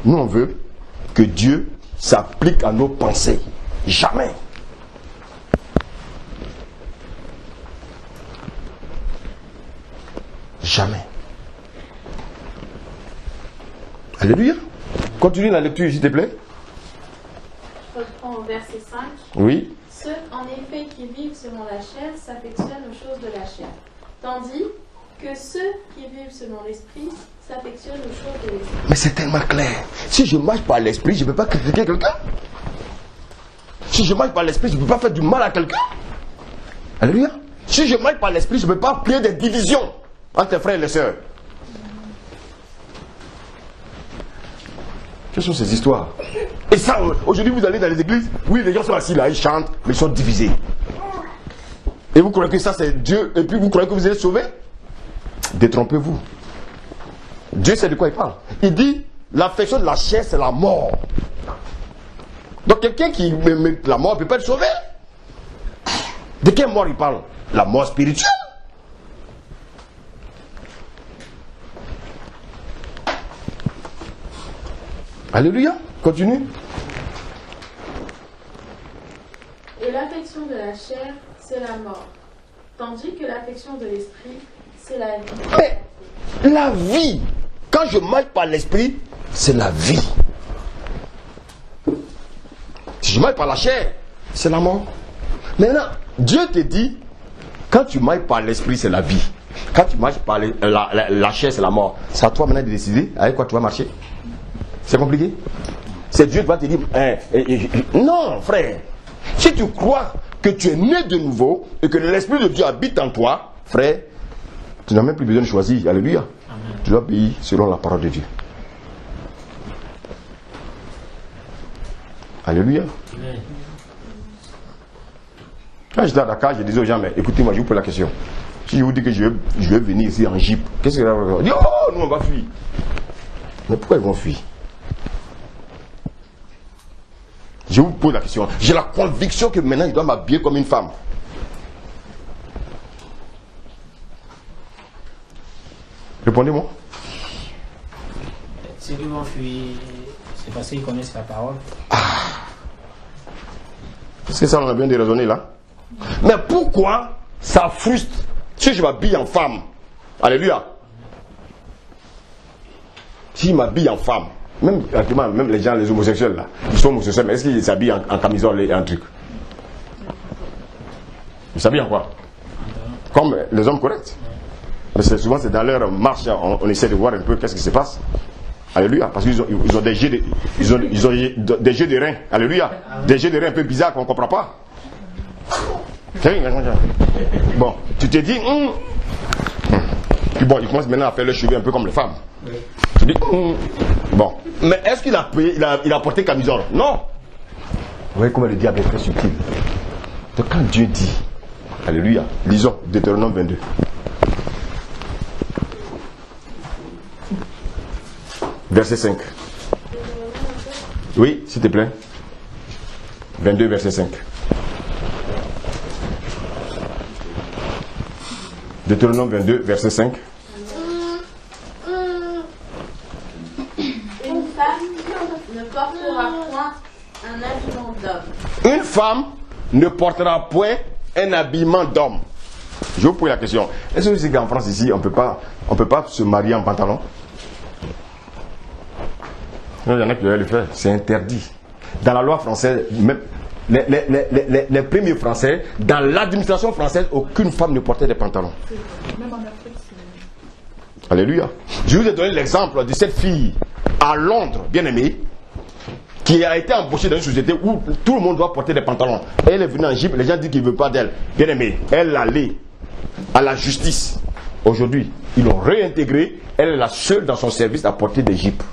Nous, on veut que Dieu s'applique à nos pensées. Jamais. Jamais. Alléluia. Continue la lecture, s'il te plaît. Je reprends au verset 5. Oui. Ceux, en effet, qui vivent selon la chair s'affectionnent aux choses de la chair, tandis que ceux qui vivent selon l'esprit s'affectionnent aux choses de l'esprit. Mais c'est tellement clair. Si je marche par l'esprit, je ne peux pas critiquer quelqu'un. Si je marche par l'esprit, je ne peux pas faire du mal à quelqu'un. Alléluia. Si je marche par l'esprit, je ne peux pas créer des divisions entre tes frères et les sœurs. Quelles sont ces histoires? Et ça, aujourd'hui, vous allez dans les églises, oui, les gens sont assis là, ils chantent, mais ils sont divisés. Et vous croyez que ça, c'est Dieu, et puis vous croyez que vous êtes sauvés? Détrompez-vous. Dieu sait de quoi il parle. Il dit, l'affection de la chair, c'est la mort. Donc quelqu'un qui met la mort ne peut pas être sauvé. De quelle mort il parle? La mort spirituelle. Alléluia. Continue. Et l'affection de la chair, c'est la mort, tandis que l'affection de l'esprit, c'est la vie. Mais la vie, quand je marche par l'esprit, c'est la vie. Si je marche par la chair, c'est la mort. Maintenant, Dieu te dit, quand tu marches par l'esprit, c'est la vie. Quand tu marches par la chair, c'est la mort. C'est à toi maintenant de décider avec quoi tu vas marcher. C'est compliqué. C'est Dieu qui va te dire, non frère, si tu crois que tu es né de nouveau et que l'Esprit de Dieu habite en toi, frère, tu n'as même plus besoin de choisir. Alléluia. Tu dois obéir selon la parole de Dieu. Alléluia. Quand j'étais à Dakar, je disais aux gens, mais écoutez-moi, je vous pose la question. Si je vous dis que je vais venir ici en jeep, qu'est-ce que vous allez dire? Oh, nous on va fuir. Mais pourquoi ils vont fuir? Je vous pose la question. J'ai la conviction que maintenant je dois m'habiller comme une femme. Répondez-moi. Ceux qui vont fuir, c'est parce qu'ils connaissent la parole. Est-ce que ça on a bien de raisonner là? Mais pourquoi ça frustre si je m'habille en femme? Alléluia. Si je m'habille en femme, même les gens, les homosexuels là, ils sont homosexuels, mais est-ce qu'ils s'habillent en camisole et en truc? Ils s'habillent en quoi? Comme les hommes corrects. Mais souvent c'est dans leur marche, on essaie de voir un peu qu'est-ce qui se passe. Alléluia. Parce qu'ils ont des jeux des jeux de reins. Alléluia. Des jeux de reins un peu bizarres qu'on ne comprend pas. Bon, tu te dis, puis bon, ils commencent maintenant à faire leurs cheveux un peu comme les femmes. Tu dis, bon, mais est-ce qu'il a payé, il a porté camisole? Non. Vous voyez comment le diable est très subtil. Donc quand Dieu dit, alléluia, lisons Deutéronome 22. Verset 5. Oui, s'il te plaît. 22, verset 5. Deutéronome 22, verset 5. Une femme ne portera point un habillement d'homme. Une femme ne portera point un habillement d'homme. Je vous pose la question. Est-ce que vous savez qu'en France ici, on peut pas se marier en pantalon? Il y en a qui veulent le faire. C'est interdit. Dans la loi française, même les premiers Français, dans l'administration française, aucune femme ne portait des pantalons. Même en Afrique, c'est... Alléluia. Je vous ai donné l'exemple de cette fille à Londres, bien aimée, qui a été embauchée dans une société où tout le monde doit porter des pantalons. Elle est venue en Égypte, les gens disent qu'ils ne veulent pas d'elle. Bien aimée, elle allait à la justice. Aujourd'hui, ils l'ont réintégrée. Elle est la seule dans son service à porter des jupes.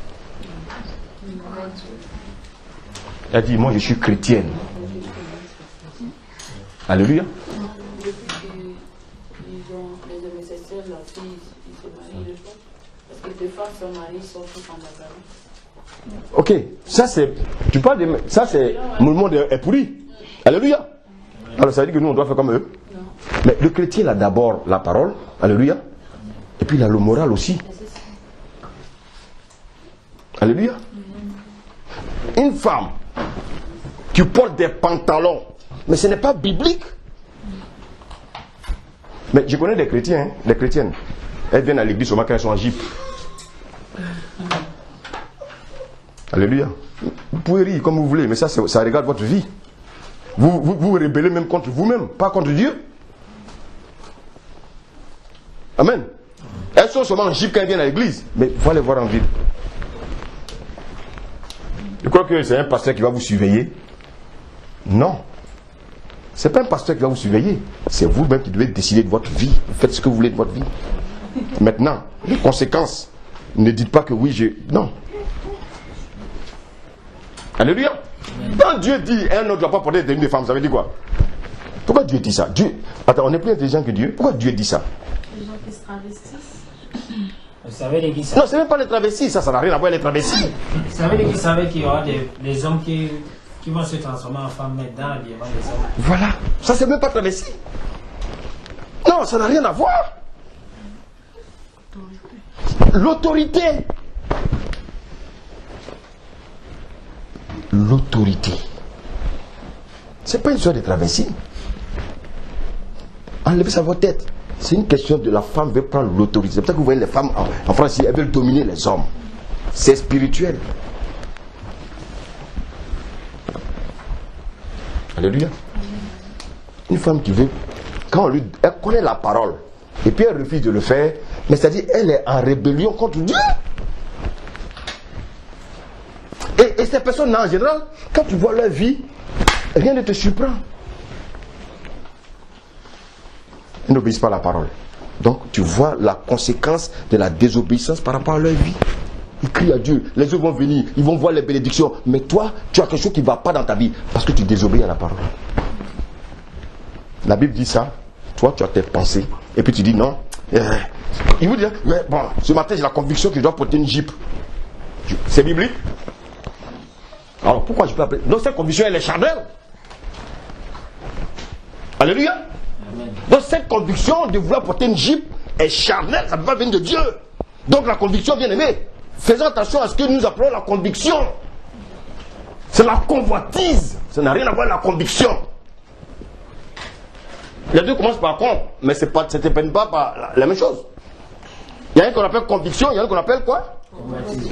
Elle dit, moi je suis chrétienne. Alléluia. Les homosexuels, la fille, ils se marient des fois. Parce que des fois, se marient, ils sont tous en pantalon. Ok, ça c'est. Tu parles de. Ça c'est. Le monde est pourri. Alléluia. Alors ça veut dire que nous on doit faire comme eux. Non. Mais le chrétien a d'abord la parole. Alléluia. Et puis il a le moral aussi. Alléluia. Une femme qui porte des pantalons, mais ce n'est pas biblique. Mais je connais des chrétiens, des chrétiennes. Elles viennent à l'église seulement quand elles sont en jeep. Alléluia. Vous pouvez rire comme vous voulez, mais ça regarde votre vie. Vous vous rébellez même contre vous-même, pas contre Dieu. Amen. Elles sont seulement en jeep quand elles viennent à l'église, mais il faut les voir en ville. Je crois que c'est un pasteur qui va vous surveiller. Non. Ce n'est pas un pasteur qui va vous surveiller. C'est vous-même qui devez décider de votre vie. Vous faites ce que vous voulez de votre vie. Maintenant, les conséquences. Ne dites pas que oui, non. Alléluia. Quand Dieu dit un homme ne doit pas porter des tenues de femme, ça veut dire quoi? Pourquoi Dieu dit ça? Attends, on est plus intelligent que Dieu. Pourquoi Dieu dit ça? Les gens qui se travestissent. Vous savez l'église. Non, c'est même pas les travestis. Ça n'a rien à voir avec les travestis. Vous savez l'église savait qu'il y aura des hommes qui vont se transformer en femmes maintenant l'habillement des hommes. Voilà. Ça, c'est même pas travesti. Non, ça n'a rien à voir. L'autorité. L'autorité. C'est pas une histoire de travesti. Enlevez ça à votre tête. C'est une question de la femme veut prendre l'autorité. C'est pour ça que vous voyez les femmes en France, elles veulent dominer les hommes. C'est spirituel. Alléluia. Une femme qui veut, quand elle connaît la parole, et puis elle refuse de le faire, mais c'est-à-dire elle est en rébellion contre Dieu. Et ces personnes-là, en général, quand tu vois leur vie, rien ne te surprend. Ils n'obéissent pas à la parole. Donc tu vois la conséquence de la désobéissance par rapport à leur vie. Ils crient à Dieu, les autres vont venir, ils vont voir les bénédictions. Mais toi, tu as quelque chose qui ne va pas dans ta vie parce que tu désobéis à la parole. La Bible dit ça, toi tu as tes pensées, et puis tu dis non. Il vous dit, bon, ce matin j'ai la conviction que je dois porter une jupe. C'est biblique? Alors pourquoi je peux appeler? Donc cette conviction elle est charnelle. Alléluia. Amen. Donc cette conviction de vouloir porter une jupe est charnelle, ça ne peut pas venir de Dieu. Donc la conviction, bien aimé, faisons attention à ce que nous appelons la conviction. C'est la convoitise. Ça n'a rien à voir avec la conviction. Les deux commencent par contre, mais ça ne dépend pas par la même chose. Il y a un qu'on appelle conviction, il y a un qu'on appelle quoi?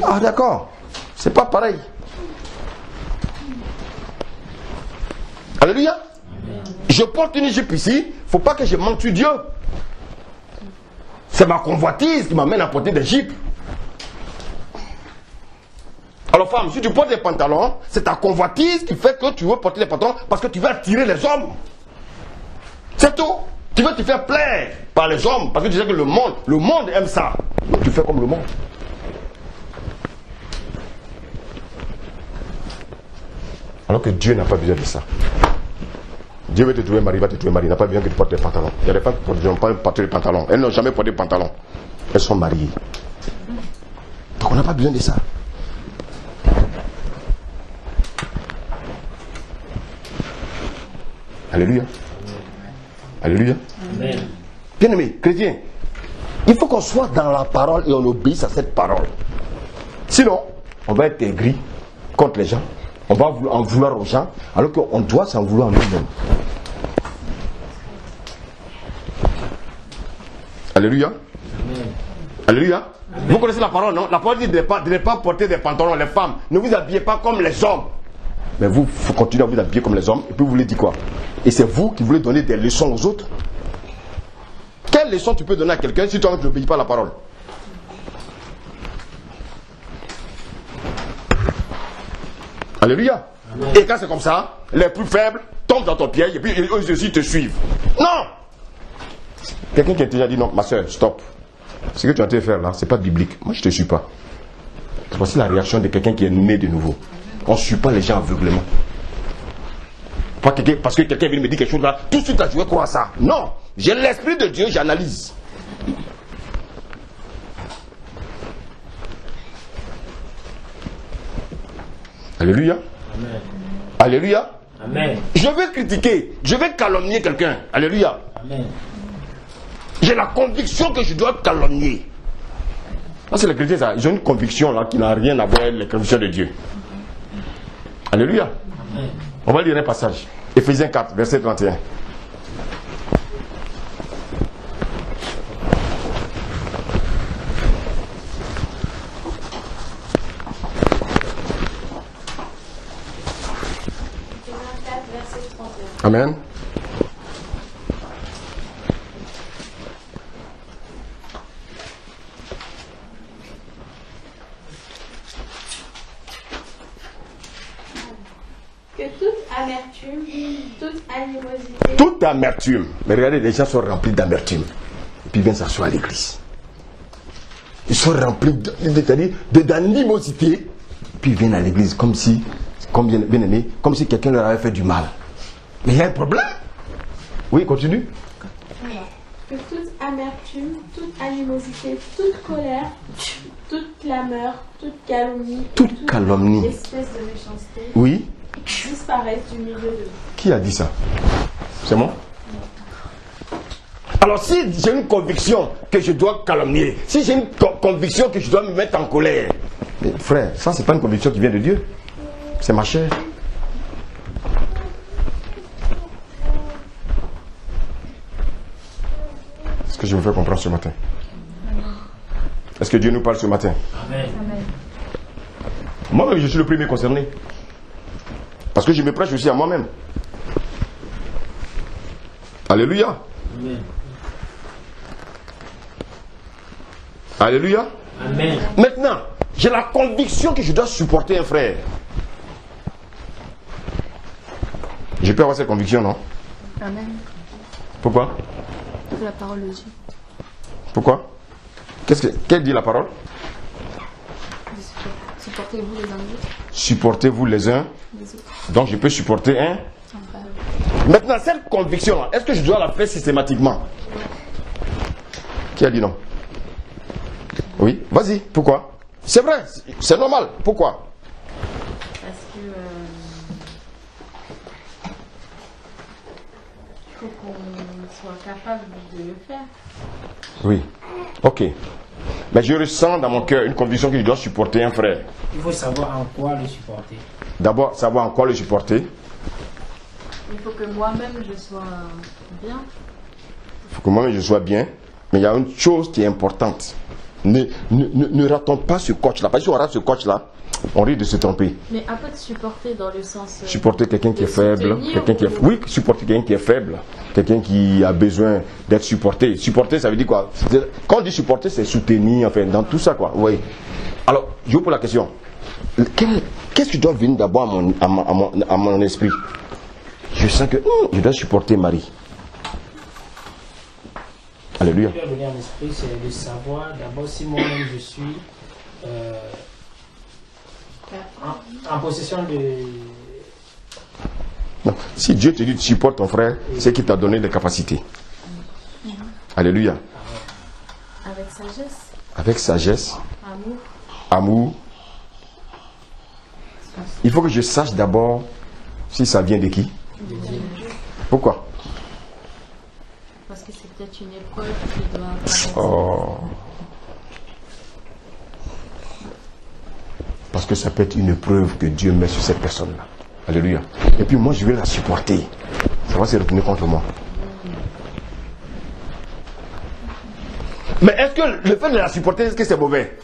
Ah d'accord. C'est pas pareil. Alléluia. Je porte une jupe ici, il ne faut pas que je mente sur Dieu. C'est ma convoitise qui m'amène à porter des jupes. Alors femme, si tu portes des pantalons, c'est ta convoitise qui fait que tu veux porter des pantalons parce que tu veux attirer les hommes. C'est tout. Tu veux te faire plaire par les hommes parce que tu sais que le monde aime ça. Donc tu fais comme le monde. Alors que Dieu n'a pas besoin de ça. Dieu veut te trouver mari, va te trouver mari. Il n'a pas besoin que tu portes des pantalons. Il y a des femmes qui n'ont pas porté de pantalons. Elles n'ont jamais porté de pantalons. Elles sont mariées. Donc on n'a pas besoin de ça. Alléluia. Alléluia. Amen. Bien-aimés, chrétiens, il faut qu'on soit dans la parole et on obéisse à cette parole. Sinon, on va être aigri contre les gens. On va en vouloir aux gens, alors qu'on doit s'en vouloir à nous-mêmes. Alléluia. Amen. Alléluia. Amen. Vous connaissez la parole, non? La parole dit de ne pas porter des pantalons, les femmes. Ne vous habillez pas comme les hommes. Mais vous, il faut continuer à vous habiller comme les hommes. Et puis vous voulez dire quoi? Et c'est vous qui voulez donner des leçons aux autres. Quelle leçon tu peux donner à quelqu'un si toi tu n'obéis pas à la parole? Alléluia. Amen. Et quand c'est comme ça, les plus faibles tombent dans ton piège et puis eux aussi te suivent. Non! Quelqu'un qui a déjà dit non, ma soeur, stop. Ce que tu as été faire là, c'est pas biblique. Moi je ne te suis pas. Voici la réaction de quelqu'un qui est né de nouveau. On ne suit pas les gens aveuglément. Pas parce que quelqu'un vient me dire quelque chose là, tout de suite là, je vais croire ça. Non! J'ai l'esprit de Dieu, j'analyse. Alléluia. Amen. Alléluia. Amen. Je vais critiquer, je vais calomnier quelqu'un. Alléluia. Amen. J'ai la conviction que je dois calomnier. Ça c'est les chrétiens, ça. Ils ont une conviction là qui n'a rien à voir avec les convictions de Dieu. Alléluia. Amen. On va lire un passage. Éphésiens 4, verset 31. Amen. Que toute amertume, toute animosité. Toute amertume. Mais regardez, les gens sont remplis d'amertume. Et puis ils viennent s'asseoir à l'église. Ils sont remplis d'animosité. Puis ils viennent à l'église comme si, bien aimé, comme si quelqu'un leur avait fait du mal. Mais il y a un problème. Oui, continue. Que toute amertume, toute animosité, toute colère, toute clameur, toute calomnie, toute calomnie, espèce de méchanceté, oui, disparaissent du milieu de vous. Qui a dit ça? C'est moi? Alors si j'ai une conviction que je dois calomnier, si j'ai une conviction que je dois me mettre en colère, mais frère, ça c'est pas une conviction qui vient de Dieu. C'est ma chair. Est-ce que je me fais comprendre ce matin? Est-ce que Dieu nous parle ce matin? Amen. Moi-même, je suis le premier concerné. Parce que je me prêche aussi à moi-même. Alléluia. Amen. Alléluia. Amen. Maintenant, j'ai la conviction que je dois supporter un frère. Je peux avoir cette conviction, non? Amen. Pourquoi? C'est la parole de Dieu. Pourquoi? Qu'elle dit la parole? Supportez-vous les uns les autres. Supportez-vous les uns. Donc je peux supporter un. Maintenant, cette conviction-là, est-ce que je dois la faire systématiquement? Qui a dit non? Oui, vas-y, pourquoi? C'est vrai, c'est normal, pourquoi? Parce que il faut qu'on soit capable de le faire. Oui, ok. Mais je ressens dans mon cœur une conviction que je dois supporter un frère. Il faut savoir en quoi le supporter. D'abord, savoir en quoi le supporter. Il faut que moi-même je sois bien. Il faut que moi-même je sois bien. Mais il y a une chose qui est importante. Ne ratons pas ce coach-là. Parce que si on rate ce coach-là, on risque de se tromper. Mais un peu de supporter dans le sens... Supporter quelqu'un qui est faible. soutenir Oui, supporter quelqu'un qui est faible. Quelqu'un qui a besoin d'être supporté. Supporter, ça veut dire quoi? Quand on dit supporter, c'est soutenir, enfin, dans tout ça, quoi. Oui. Alors, je vous pose la question. Qu'est-ce qui doit venir d'abord à mon esprit? Je sens que je dois supporter Marie. Alléluia. Ce qui doit venir à l'esprit, c'est de savoir d'abord si moi-même je suis en possession de... Non. Si Dieu te dit tu supportes ton frère, c'est qu'il t'a donné des capacités. Alléluia. Avec sagesse, Avec sagesse, amour. amour. Il faut que je sache d'abord si ça vient de qui. Pourquoi? Parce que c'est peut-être une épreuve qui doit apparaître. Oh. Parce que ça peut être une épreuve que Dieu met sur cette personne-là. Alléluia. Et puis moi je vais la supporter. Ça va se retourner contre moi. Mais est-ce que le fait de la supporter, est-ce que c'est mauvais?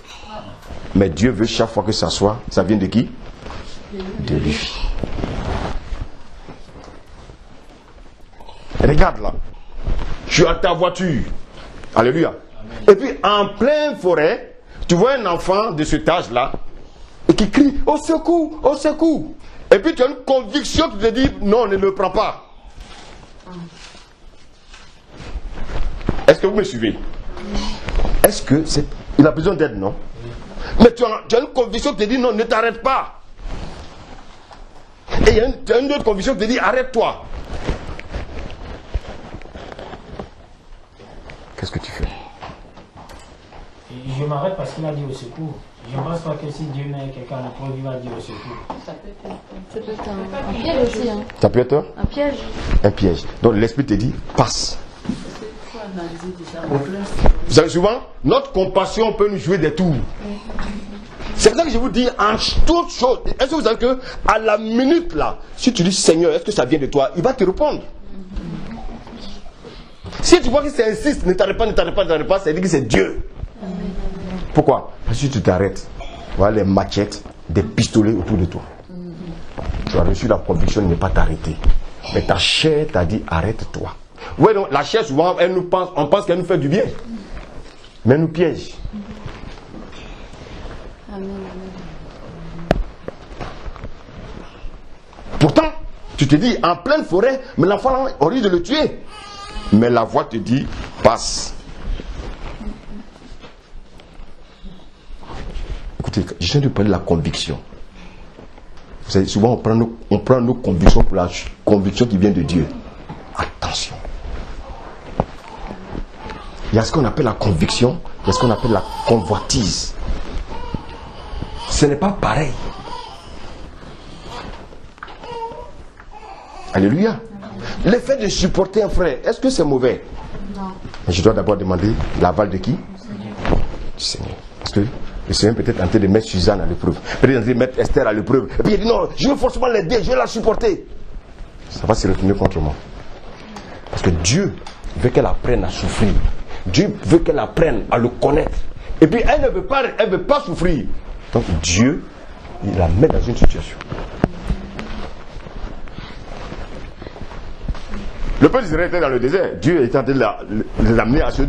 Mais Dieu veut chaque fois que ça soit, ça vient de qui? De lui. Regarde là. Je suis à ta voiture. Alléluia. Et puis en pleine forêt, tu vois un enfant de cet âge-là et qui crie au secours, au secours. Et puis tu as une conviction qui te dit non, ne le prends pas. Est-ce que vous me suivez? Est-ce que c'est... Il a besoin d'aide, non? Mais tu as une conviction qui te dit non, ne t'arrête pas. Et tu as une autre conviction qui te dit arrête-toi. Qu'est-ce que tu fais? Je m'arrête parce qu'il a dit au secours. Je ne pense pas que si Dieu met quelqu'un à la preuve, il va dire au secours. Ça peut être un piège aussi. Hein. Ça peut être Un piège. un piège. Donc l'esprit te dit passe. Il faut analyser déjà. Vous savez, souvent, notre compassion peut nous jouer des tours. C'est pour ça que je vous dis, en toute chose, est-ce que vous savez que à la minute là, si tu dis Seigneur, est-ce que ça vient de toi, il va te répondre. Si tu vois que c'est insiste, ne t'arrête pas, ne t'arrête pas, ne t'arrête pas, ça veut dire que c'est Dieu. Pourquoi? Parce que si tu t'arrêtes, voilà les machettes, des pistolets autour de toi. Tu as reçu la conviction de ne pas t'arrêter. Mais ta chair t'a dit arrête-toi. Oui, donc la chair, souvent, on pense qu'elle nous fait du bien. Mais elle nous piège. Amen. Pourtant, tu te dis en pleine forêt, mais l'enfant, on risque de le tuer. Mais la voix te dit passe. Écoutez, je viens de parler de la conviction. Vous savez, souvent on prend nos convictions pour la conviction qui vient de Dieu. Attention. Il y a ce qu'on appelle la conviction, il y a ce qu'on appelle la convoitise. Ce n'est pas pareil. Alléluia. Le fait de supporter un frère, est-ce que c'est mauvais? Non. Mais je dois d'abord demander l'aval de qui? Du Seigneur. Parce que le Seigneur peut-être en train de mettre Suzanne à l'épreuve. Peut-être en train de mettre Esther à l'épreuve. Et puis il dit non, je veux forcément l'aider, je vais la supporter. Ça va se retourner contre moi. Parce que Dieu veut qu'elle apprenne à souffrir. Dieu veut qu'elle apprenne à le connaître. Et puis elle ne veut pas souffrir. Donc Dieu, il la met dans une situation. Le peuple d'Israël était dans le désert. Dieu était en train de l'amener à se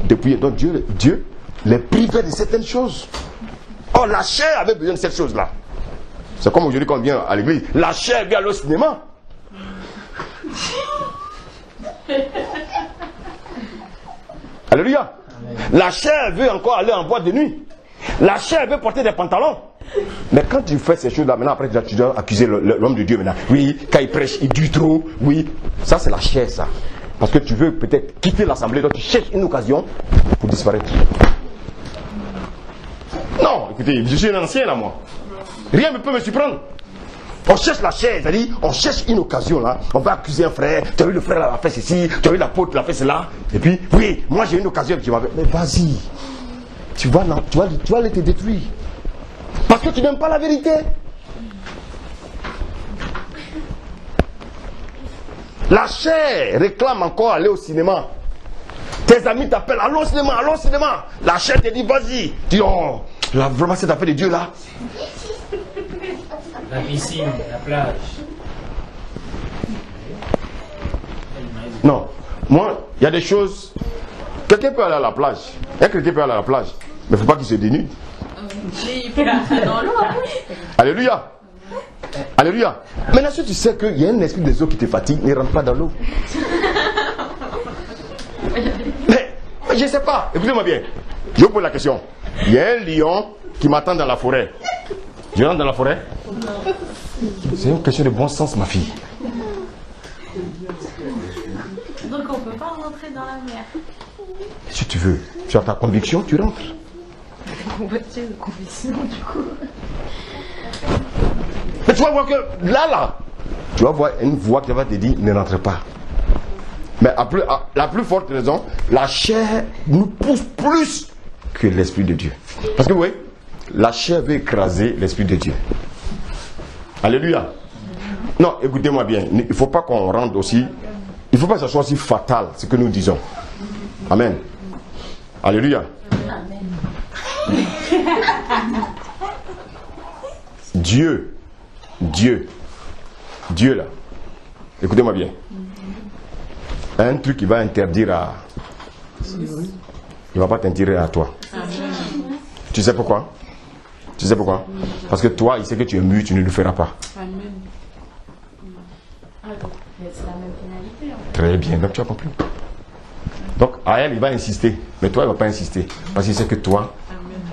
dépouiller. Donc Dieu les privait de certaines choses. Or la chair avait besoin de cette chose-là. C'est comme aujourd'hui quand on vient à l'église. La chair vient au cinéma. Alléluia. La chair veut encore aller en boîte de nuit. La chair veut porter des pantalons. Mais quand tu fais ces choses-là, maintenant après tu dois accuser l'homme de Dieu maintenant. Oui, quand il prêche, il dit trop. Oui, ça c'est la chair ça. Parce que tu veux peut-être quitter l'assemblée, donc tu cherches une occasion pour disparaître. Non, écoutez, je suis un ancien là moi. Rien ne peut me surprendre. On cherche la chair, c'est-à-dire on cherche une occasion là. On va accuser un frère. Tu as vu le frère là, l'a fait ceci. Tu as vu l'apôtre l'a fait cela. Et puis, oui, moi j'ai une occasion. Mais vas-y. Tu vas aller te détruire. Parce que tu n'aimes pas la vérité. La chair réclame encore aller au cinéma. Tes amis t'appellent, allons au cinéma, allons au cinéma. La chair te dit, vas-y. Tu dis, oh, là, vraiment cette affaire de Dieu là. La piscine, la plage. Non. Moi, il y a des choses. Quelqu'un peut aller à la plage. Un chrétien peut aller à la plage. Mais il ne faut pas qu'il se dénude. Alléluia. Alléluia. Maintenant, si tu sais qu'il y a un esprit des eaux qui te fatigue, ne rentre pas dans l'eau. Mais je ne sais pas. Écoutez-moi bien. Je vous pose la question. Il y a un lion qui m'attend dans la forêt. Je rentre dans la forêt? C'est une question de bon sens, ma fille. Donc on ne peut pas rentrer dans la mer. Si tu veux, tu as ta conviction, tu rentres. Conviction du coup. Mais tu vas voir que là, tu vas voir une voix qui va te dire ne rentre pas. Mais la plus forte raison, la chair nous pousse plus que l'Esprit de Dieu. Parce que vous voyez, la chair veut écraser l'Esprit de Dieu. Alléluia. Non, écoutez-moi bien, il ne faut pas qu'on rende aussi, il ne faut pas que ce soit aussi fatal ce que nous disons. Amen. Alléluia. Dieu là, écoutez-moi bien, un truc qui va interdire à... Il ne va pas t'interdire à toi. Tu sais pourquoi? Tu sais pourquoi? Parce que toi, il sait que tu es mûr, tu ne le feras pas. Très bien, donc tu as compris. Donc à elle, il va insister, mais toi, il ne va pas insister. Parce qu'il sait que toi,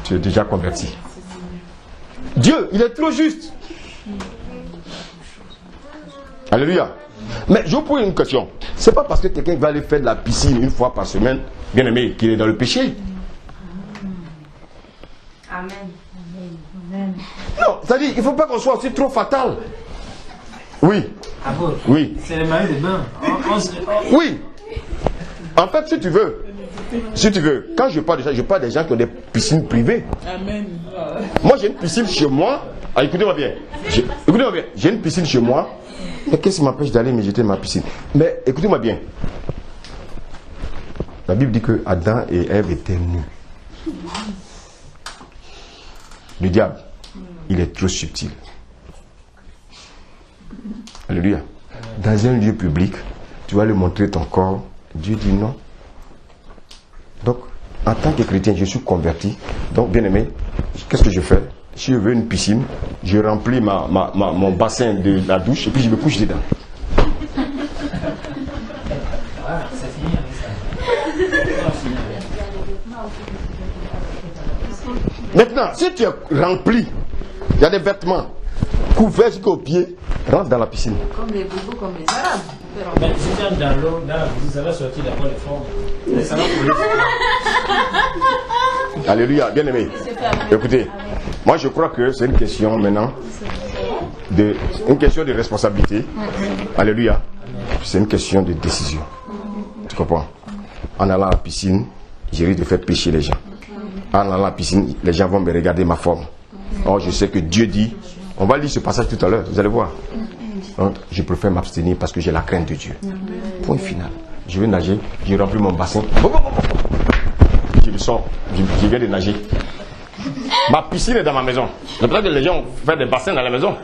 tu es déjà converti. Dieu, il est trop juste. Alléluia. Mais je vous pose une question. C'est pas parce que quelqu'un va aller faire de la piscine une fois par semaine, bien aimé, qu'il est dans le péché. Amen. Non, c'est-à-dire, il ne faut pas qu'on soit aussi trop fatal. Oui. Oui. C'est le maillot de bain. Oui. En fait, si tu veux, quand je parle des gens qui ont des piscines privées. Amen. Moi, j'ai une piscine chez moi. Ah, écoutez-moi bien. J'ai une piscine chez moi. Mais qu'est-ce qui m'empêche d'aller me jeter dans ma piscine? Mais écoutez-moi bien. La Bible dit que Adam et Ève étaient nus. Le diable, il est trop subtil. Alléluia. Dans un lieu public, tu vas lui montrer ton corps. Dieu dit non. Donc, en tant que chrétien, je suis converti. Donc, bien aimé, qu'est-ce que je fais? Si je veux une piscine, je remplis mon bassin de la douche et puis je me couche dedans. Voilà, c'est fini avec ça. Maintenant, si tu es rempli, il y a des vêtements couverts jusqu'aux pieds, rentre dans la piscine. Comme les boubous, comme les arabes. Mais si tu es dans l'eau, dans la piscine, ça va sortir d'abord les formes. Et ça va couler. Alléluia, bien aimé. Écoutez, moi je crois que c'est une question maintenant une question de responsabilité. Alléluia. C'est une question de décision. Tu comprends? En allant à la piscine, j'ai risque de faire pécher les gens. En allant à la piscine, les gens vont me regarder ma forme. Or, je sais que Dieu dit, on va lire ce passage tout à l'heure, vous allez voir. Donc, je préfère m'abstenir parce que j'ai la crainte de Dieu. Point final. Je vais nager, j'ai rempli mon bassin. Je le sors, je viens de nager. Ma piscine est dans ma maison. C'est pour ça que les gens font des bassins dans la maison.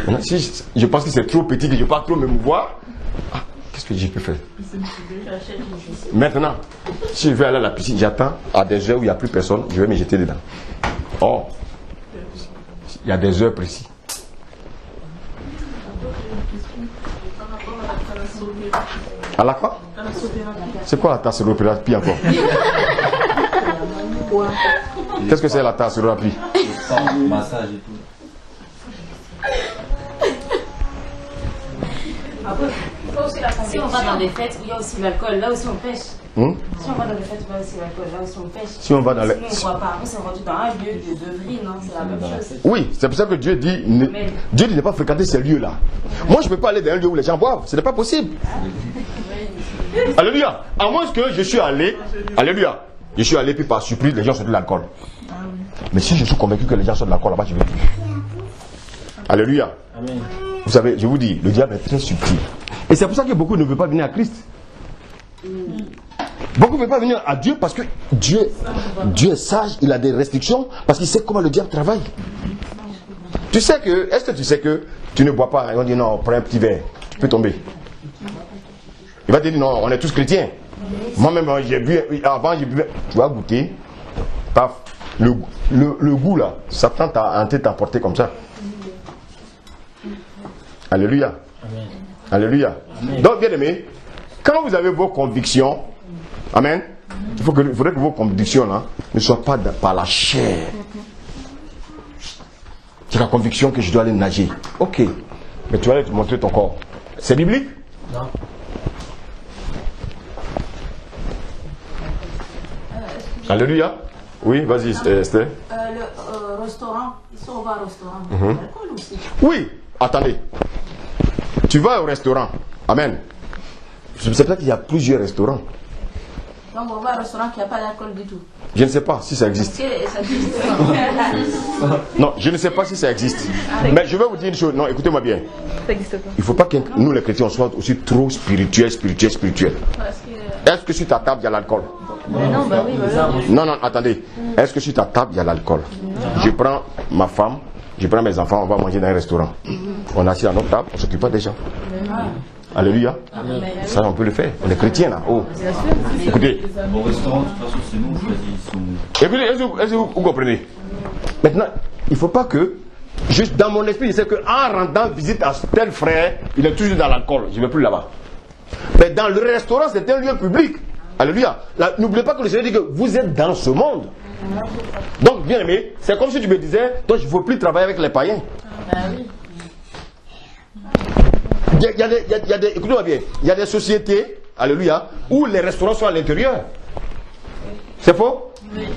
Maintenant, si je pense que c'est trop petit, que je ne peux pas trop me mouvoir, qu'est-ce que je peux faire? Maintenant, si je veux aller à la piscine, j'attends à des heures où il n'y a plus personne, je vais me jeter dedans. Or, il y a des heures précises. À la quoi? C'est quoi la tassothérapie encore? Qu'est-ce que c'est la tassothérapie? Massage et tout. Si on va dans les fêtes où il y a aussi l'alcool, là aussi on pêche. Si on va dans les fêtes où il y a aussi l'alcool, là aussi on pêche. Si on va dans les... Sinon, on ne voit pas. On s'est rendu dans un lieu de vrille, non? C'est la même chose. Oui, c'est pour ça que Dieu dit, Dieu dit ne pas fréquenter ces lieux-là. Moi, je ne peux pas aller dans un lieu où les gens boivent. Ce n'est pas possible. Alléluia. À moins que je suis allé, alléluia, je suis allé puis par surprise, les gens sont de l'alcool. Mais si je suis convaincu que les gens sont de l'alcool là-bas, je vais plus. Alléluia. Amen. Vous savez, je vous dis, le diable est très subtil. Et c'est pour ça que beaucoup ne veulent pas venir à Christ. Beaucoup ne veulent pas venir à Dieu parce que Dieu est sage, il a des restrictions, parce qu'il sait comment le diable travaille. Tu sais que, est-ce que tu sais que tu ne bois pas? Et on dit non, prends un petit verre, tu peux tomber. Il va te dire non, on est tous chrétiens. Moi-même, j'ai bu, avant j'ai bu, tu vas goûter, paf, le goût là, Satan t'a emporté comme ça. Alléluia. Amen. Alléluia. Amen. Donc, bien aimé, quand vous avez vos convictions, amen, il faudrait que vos convictions là, ne soient pas par la chair. J'ai la conviction que je dois aller nager. Ok. Mais tu vas aller te montrer ton corps. C'est biblique? Non. Alléluia. Oui, vas-y, Esther. Le restaurant, ici on va au restaurant. L'alcool aussi. Oui, attendez. Tu vas au restaurant. Amen. Je sais pas qu'il y a plusieurs restaurants. Donc on va au restaurant qui n'a pas d'alcool du tout. Je ne sais pas si ça existe. Est-ce que ça existe? Non, je ne sais pas si ça existe. Mais je vais vous dire une chose. Non, écoutez-moi bien. Ça n'existe pas. Il ne faut pas que nous, les chrétiens, on soit aussi trop spirituels. Est-ce que sur ta table, il y a l'alcool? Non, bah oui, voilà. Non, non, attendez. Est-ce que sur ta table, il y a l'alcool? Je prends ma femme, je prends mes enfants, on va manger dans un restaurant. On est assis à notre table, on ne s'occupe pas des gens. Alléluia. Ça, on peut le faire. On est chrétiens, là. Oh. Écoutez. Au restaurant, de toute façon, c'est nous, choisissons. Écoutez, est-ce que vous comprenez? Maintenant, il ne faut pas que, juste dans mon esprit, je sais qu'en rendant visite à tel frère, il est toujours dans l'alcool. Je ne vais plus là-bas. Mais dans le restaurant, c'est un lieu public. Alléluia. N'oubliez pas que le Seigneur dit que vous êtes dans ce monde. Donc, bien aimé, c'est comme si tu me disais, toi, je ne veux plus travailler avec les païens. Écoutez-moi bien, il y a des sociétés, alléluia, où les restaurants sont à l'intérieur. C'est faux? Oui.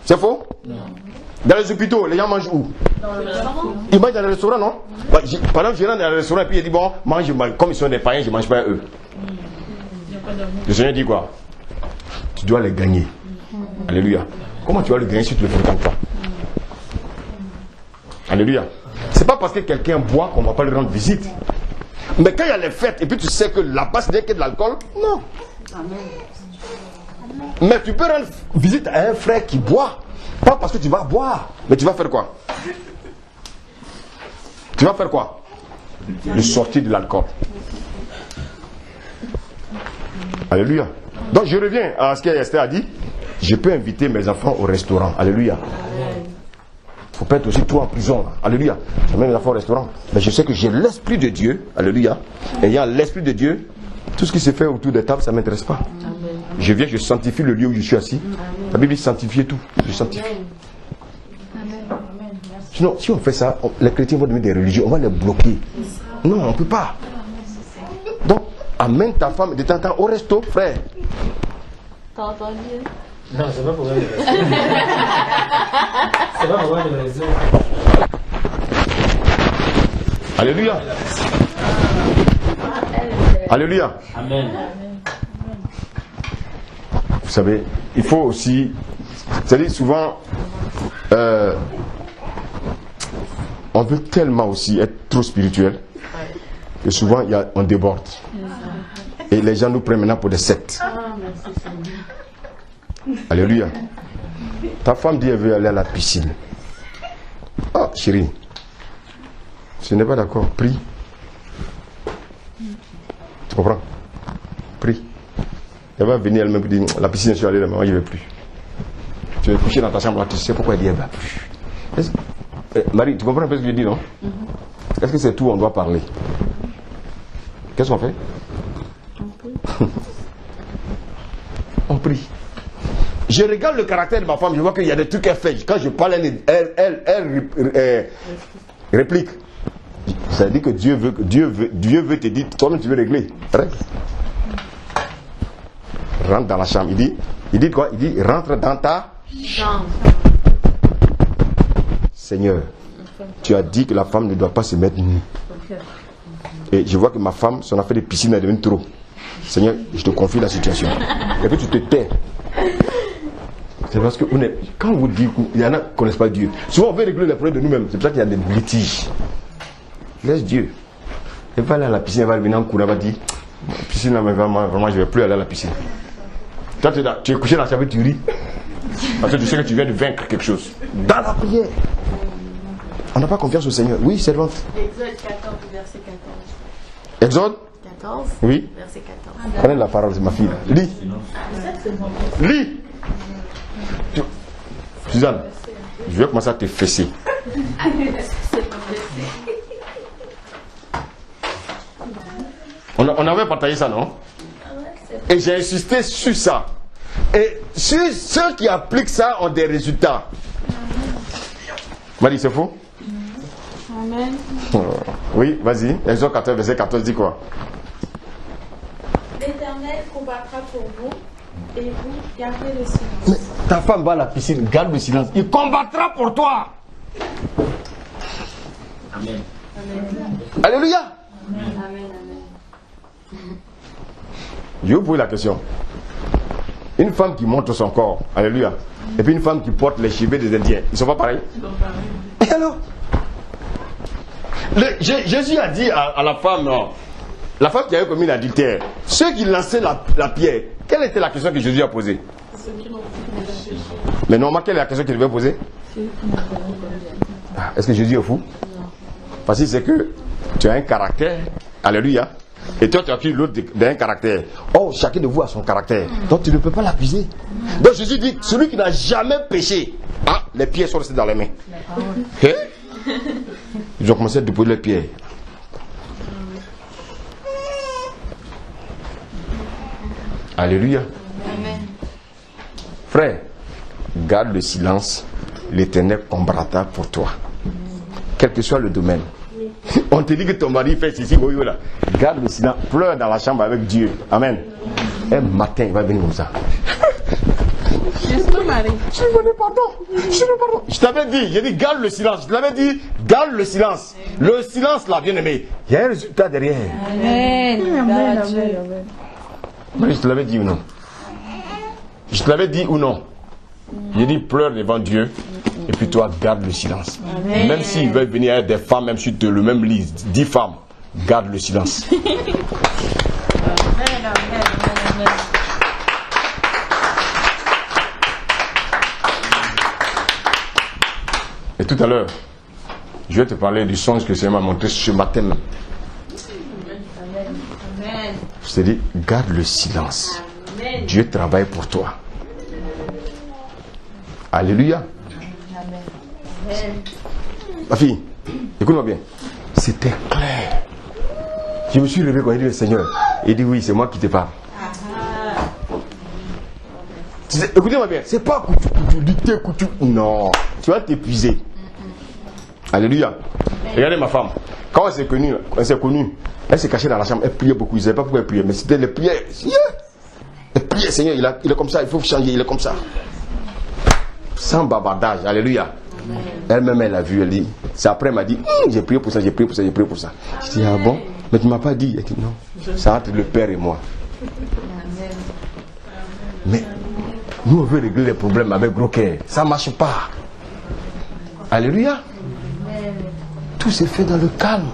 C'est faux? Non. Dans les hôpitaux, les gens mangent où? Dans le restaurant. Ils mangent dans les restaurants, non? Par exemple, je rentre dans le restaurant et puis il dit, bon, mange, comme ils sont des païens, je ne mange pas eux. Le Seigneur dit quoi? Tu dois les gagner. Alléluia. Comment tu vas le gagner si tu ne le fréquentes pas? Alléluia. C'est pas parce que quelqu'un boit qu'on ne va pas lui rendre visite. Mais quand il y a les fêtes et puis tu sais que là-bas ce n'est que de l'alcool, non. Mais tu peux rendre visite à un frère qui boit. Pas parce que tu vas boire. Mais tu vas faire quoi? Tu vas faire quoi? Le sortir de l'alcool. Alléluia. Donc je reviens à ce qu'Esther a dit. Je peux inviter mes enfants au restaurant. Alléluia. Il ne faut pas être aussi trop en prison. Alléluia. J'amène mes enfants au restaurant. Mais je sais que j'ai l'Esprit de Dieu. Alléluia. Et ayant l'Esprit de Dieu, tout ce qui se fait autour des tables, ça ne m'intéresse pas. Amen. Je viens, je sanctifie le lieu où je suis assis. La Bible dit sanctifier tout. Je sanctifie. Amen. Sinon, si on fait ça, les chrétiens vont devenir des religieux. On va les bloquer. Non, on ne peut pas. Donc, amène ta femme de temps en temps au resto, frère. T'as entendu? Non, c'est pas pour elle. C'est pas pour elle. Alléluia. Alléluia. Amen. Vous savez, il faut aussi, c'est-à-dire souvent, on veut tellement aussi être trop spirituel que souvent on déborde. Et les gens nous prennent maintenant pour des sectes. Alléluia. Ta femme dit qu'elle veut aller à la piscine. Oh, chérie, ce n'est pas d'accord. Prie. Tu comprends? Prie. Elle va venir elle-même et dire, la piscine, je suis allé là, moi je ne vais plus. Tu vas coucher dans ta chambre là, tu sais pourquoi elle dit elle ne va plus. Marie, tu comprends un peu ce que je dis, non? Est-ce que c'est tout, on doit parler? Qu'est-ce qu'on fait? On prie. Je regarde le caractère de ma femme, je vois qu'il y a des trucs qu'elle fait. Quand je parle, elle réplique. Ça veut dire que Dieu veut te dire, toi-même tu veux régler. Règle. Rentre dans la chambre. Il dit quoi? Il dit rentre dans ta chambre. Seigneur, tu as dit que la femme ne doit pas se mettre nue. Et je vois que ma femme, son affaire de piscine est devenue trop. Seigneur, je te confie la situation. Et puis tu te tais. C'est parce que quand vous dites qu'il y en a qui ne connaissent pas Dieu, souvent on veut régler les problèmes de nous-mêmes. C'est pour ça qu'il y a des litiges. Laisse Dieu. Elle va aller à la piscine, elle va venir en courant, elle va dire piscine, vraiment, je ne vais plus aller à la piscine. Toi, tu es couché dans la chambre, tu ris. Parce que tu sais que tu viens de vaincre quelque chose. Dans la prière. On n'a pas confiance au Seigneur. Oui, servante. Exode 14, verset 14. Exode 14, oui. verset 14. Prenez la parole, c'est ma fille. Lis. Lis. Suzanne, je vais commencer à te fesser. On avait partagé ça, non? Et j'ai insisté sur ça. Et ceux qui appliquent ça ont des résultats. Marie, c'est faux? Amen. Oui, vas-y. Exode 14, verset 14, dit quoi? L'Éternel combattra pour vous et vous gardez le silence. Mais ta femme va à la piscine, garde le silence. Il combattra pour toi. Amen. Alléluia. Amen, amen. Je vais vous poser la question. Une femme qui montre son corps, alléluia, et puis une femme qui porte les cheveux des Indiens, ils ne sont pas pareils? Et alors? Jésus a dit à la femme, non, la femme qui avait commis l'adultère, ceux qui lançaient la pierre, quelle était la question que Jésus a posée? Mais normalement, quelle est la question qu'il devait poser? Est-ce que Jésus est fou? Parce que c'est que tu as un caractère, alléluia, et toi tu as pris l'autre d'un caractère. Oh, chacun de vous a son caractère, donc tu ne peux pas l'accuser. Donc Jésus dit, celui qui n'a jamais péché, les pierres sont restées dans les mains. Okay? Ils ont commencé à déposer les pierres. Alléluia. Amen. Frère, garde le silence, l'Éternel combattra pour toi. Quel que soit le domaine. On te dit que ton mari fait ceci, oui, là. Garde le silence, pleure dans la chambre avec Dieu. Amen. Un matin, il va venir comme ça. Je t'avais dit, j'ai dit garde le silence. Je t'avais dit, garde le silence. Le silence là, bien aimé. Il y a un résultat derrière. Amen. Amen. Mais je te l'avais dit ou non? Je te l'avais dit ou non? J'ai dit pleure devant Dieu. Et puis toi, garde le silence. Amen. Même s'il veut venir avec des femmes, même sur le même lit, 10 femmes, garde le silence. Et tout à l'heure, je vais te parler du songe que le Seigneur m'a montré ce matin même. Je te dis, garde le silence. Amen. Dieu travaille pour toi. Alléluia. Amen. Ma fille, écoute-moi bien. C'était clair. Je me suis levé quand il dit le Seigneur. Il dit oui, c'est moi qui te parle. Écoutez-moi bien, c'est pas lutter, non. Tu vas t'épuiser. Alléluia. Regardez ma femme. Quand elle s'est connue, elle s'est cachée dans la chambre, elle priait beaucoup. Je ne savais pas pourquoi elle priait, mais c'était les prières. Elle priait, Seigneur, il est comme ça, il faut changer, il est comme ça. Sans bavardage, alléluia. Elle-même, elle a vu, elle dit. C'est après, elle m'a dit, j'ai prié pour ça, j'ai prié pour ça, j'ai prié pour ça. Je dis, ah bon? Mais tu ne m'as pas dit. Elle dit, non, c'est entre le Père et moi. Mais nous, on veut régler les problèmes avec gros cœur. Ça ne marche pas. Alléluia. Tout s'est fait dans le calme.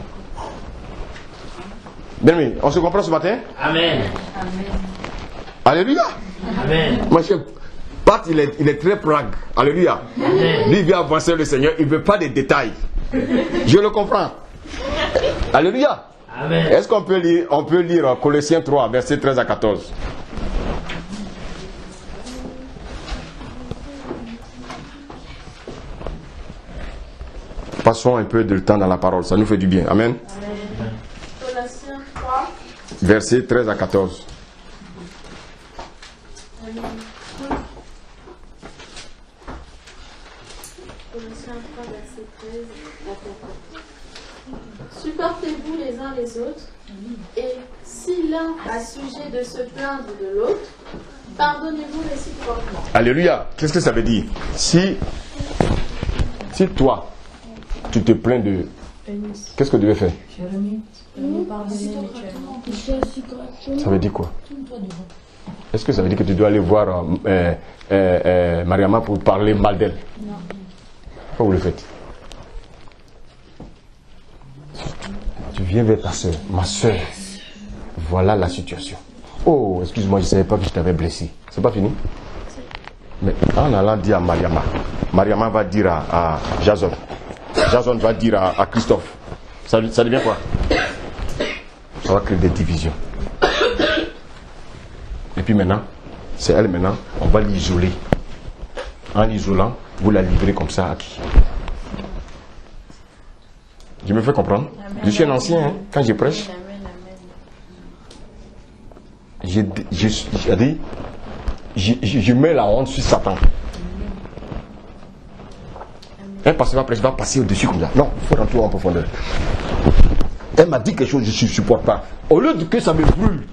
Bien aimé, on se comprend ce matin? Amen. Alléluia. Amen. Moi, Pat, il est très prague. Alléluia. Amen. Lui, il vient avancer le Seigneur. Il ne veut pas de détails. Je le comprends. Alléluia. Amen. Est-ce qu'on peut lire Colossiens 3, versets 13 à 14? Passons un peu de temps dans la parole, ça nous fait du bien. Amen. Colossiens 3, versets 13 à 14. Colossiens 3, verset 13 à 14. Supportez-vous les uns les autres, et si l'un a sujet de se plaindre de l'autre, pardonnez-vous réciproquement. Alléluia. Qu'est-ce que ça veut dire? Si toi, tu te plains de... Qu'est-ce que tu devais faire? Ça veut dire quoi? Est-ce que ça veut dire que tu dois aller voir Mariama pour parler mal d'elle? Non. Pourquoi vous le faites? Tu viens vers ta soeur. Ma soeur, voilà la situation. Oh, excuse-moi, je ne savais pas que je t'avais blessé. C'est pas fini? Mais en allant dire à Mariama, Mariama va dire à Jason. Jason va dire à Christophe. Ça devient quoi? Ça va créer des divisions. Et puis maintenant, c'est elle maintenant, on va l'isoler. En l'isolant, vous la livrez comme ça à qui? Je me fais comprendre? Amen. Je suis un ancien, hein, quand je prêche. Je mets la honte sur Satan. Un pasteur va passer au-dessus comme ça. Non, il faut rentrer en profondeur. Elle m'a dit quelque chose, je ne supporte pas. Au lieu que ça me brûle,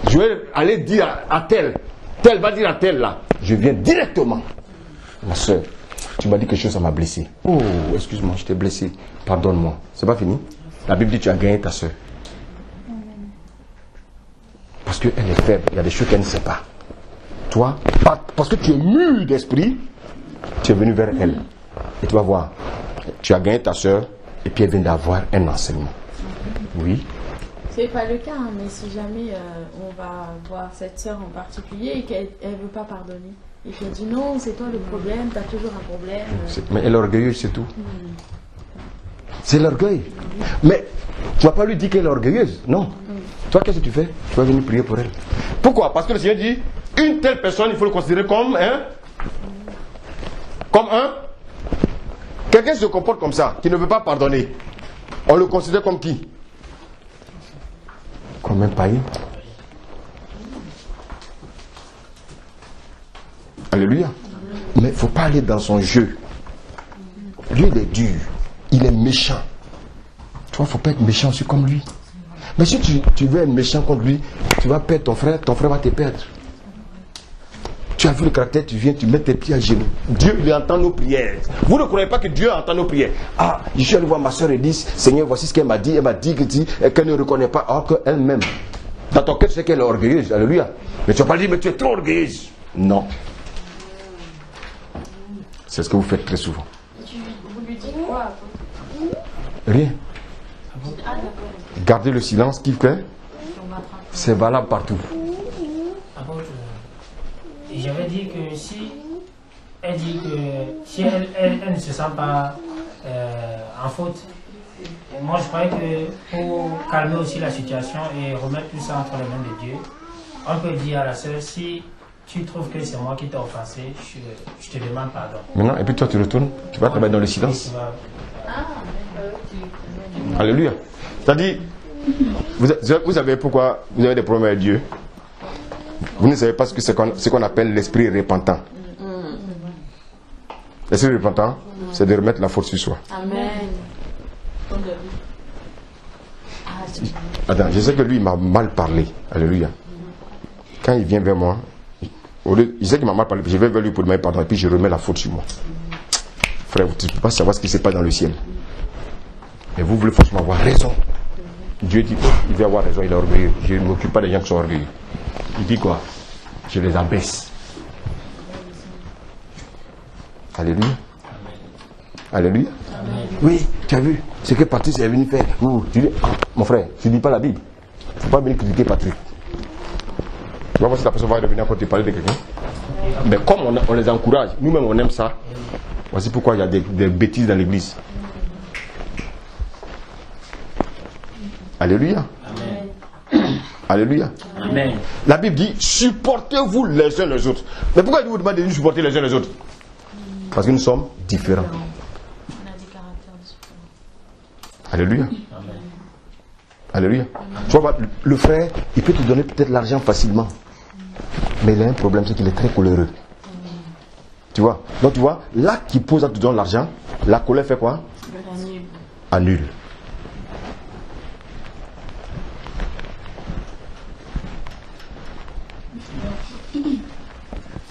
je vais aller dire à tel. Tel va dire à tel là. Je viens directement. Ma soeur, tu m'as dit quelque chose, ça m'a blessé. Oh, excuse-moi, je t'ai blessé. Pardonne-moi. C'est pas fini? La Bible dit que tu as gagné ta soeur. Parce qu'elle est faible. Il y a des choses qu'elle ne sait pas. Toi, parce que tu es mûr d'esprit, tu es venu vers elle. Et tu vas voir. Tu as gagné ta soeur et puis elle vient d'avoir un enseignement. Oui. C'est pas le cas, hein, mais si jamais on va voir cette sœur en particulier et qu'elle ne veut pas pardonner, et qu'elle dit non, c'est toi le problème, tu as toujours un problème. Mais elle est orgueilleuse, c'est tout. C'est l'orgueil. Mais tu ne vas pas lui dire qu'elle est orgueilleuse. Non. Toi, qu'est-ce que tu fais? Tu vas venir prier pour elle. Pourquoi? Parce que le Seigneur dit, une telle personne, il faut le considérer comme un. Quelqu'un se comporte comme ça, qui ne veut pas pardonner. On le considère comme qui? Comme un païen. Alléluia. Mais il ne faut pas aller dans son jeu. Lui, il est dur. Il est méchant. Toi, il ne faut pas être méchant aussi comme lui. Mais si tu veux être méchant contre lui, tu vas perdre ton frère va te perdre. Tu as vu le caractère, tu viens, tu mets tes pieds à genoux. Dieu, il entend nos prières. Vous ne croyez pas que Dieu entend nos prières? Ah, je suis allé voir ma soeur et dit, Seigneur, voici ce qu'elle m'a dit. Elle m'a dit qu'elle ne reconnaît pas, alors qu'elle-même. Dans ton cœur, tu sais qu'elle est orgueilleuse. Alléluia. Mais tu vas pas dire, mais tu es trop orgueilleuse. Non. C'est ce que vous faites très souvent. Vous lui dites quoi? Rien. Gardez le silence, qui fait? C'est valable partout. J'avais dit que si elle dit que si elle ne se sent pas en faute, moi je croyais que pour calmer aussi la situation et remettre tout ça entre les mains de Dieu, on peut dire à la sœur, si tu trouves que c'est moi qui t'ai offensé, je te demande pardon. Maintenant, et puis toi tu retournes, tu vas travailler dans le silence. Alléluia. C'est-à-dire, vous savez pourquoi vous avez des problèmes avec Dieu? Vous ne savez pas ce qu'on appelle l'esprit repentant. L'esprit repentant, c'est de remettre la faute sur soi. Amen. Attends, je sais que lui, il m'a mal parlé. Alléluia. Quand il vient vers moi, il sait qu'il m'a mal parlé, je vais vers lui pour demander pardon, et puis je remets la faute sur moi. Frère, vous ne pouvez pas savoir ce qui se passe dans le ciel. Mais vous voulez forcément avoir raison. Dieu dit, il veut avoir raison, il est orgueilleux. Je ne m'occupe pas des gens qui sont orgueilleux. Il dit quoi? Je les abaisse. Alléluia. Alléluia. Oui, tu as vu ce que Patrice est venu faire. Tu dis, mon frère, tu ne dis pas la Bible. Il ne faut pas venir critiquer Patrick. Tu vas voir si la personne va revenir quand tu parles de quelqu'un. Mais comme on les encourage, nous-mêmes on aime ça. Voici pourquoi il y a des bêtises dans l'église. Alléluia. Amen. Alléluia. Amen. La Bible dit, supportez-vous les uns les autres. Mais pourquoi il vous demande de nous supporter les uns les autres? Parce que nous sommes différents. On a des caractères différents. Alléluia. Amen. Alléluia. Tu vois, le frère, il peut te donner peut-être l'argent facilement. Mais il a un problème, c'est qu'il est très coléreux. Tu vois. Donc tu vois, là qui pose à te donner l'argent, la colère fait quoi? Annule.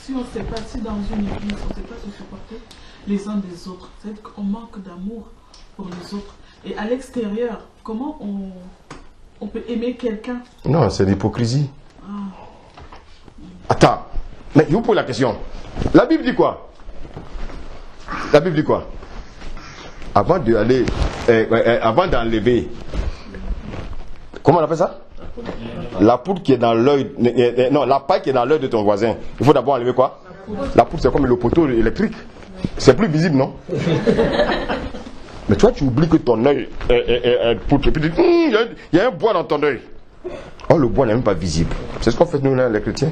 Si on ne sait pas, si dans une église, on ne sait pas se supporter les uns des autres, c'est-à-dire qu'on manque d'amour pour les autres. Et à l'extérieur, comment on peut aimer quelqu'un? Non, c'est l'hypocrisie. Attends, mais je vous pose la question. La Bible dit quoi? La Bible dit quoi? Avant d'aller, avant d'enlever, comment on appelle ça? La poudre qui est dans l'œil, non, la paille qui est dans l'œil de ton voisin. Il faut d'abord enlever quoi? La poudre, c'est comme le poteau électrique. C'est plus visible, non? Mais toi, tu oublies que ton œil est poudre. Et puis tu dis, il y a un bois dans ton œil. Oh, le bois n'est même pas visible. C'est ce qu'on fait nous, là, les chrétiens.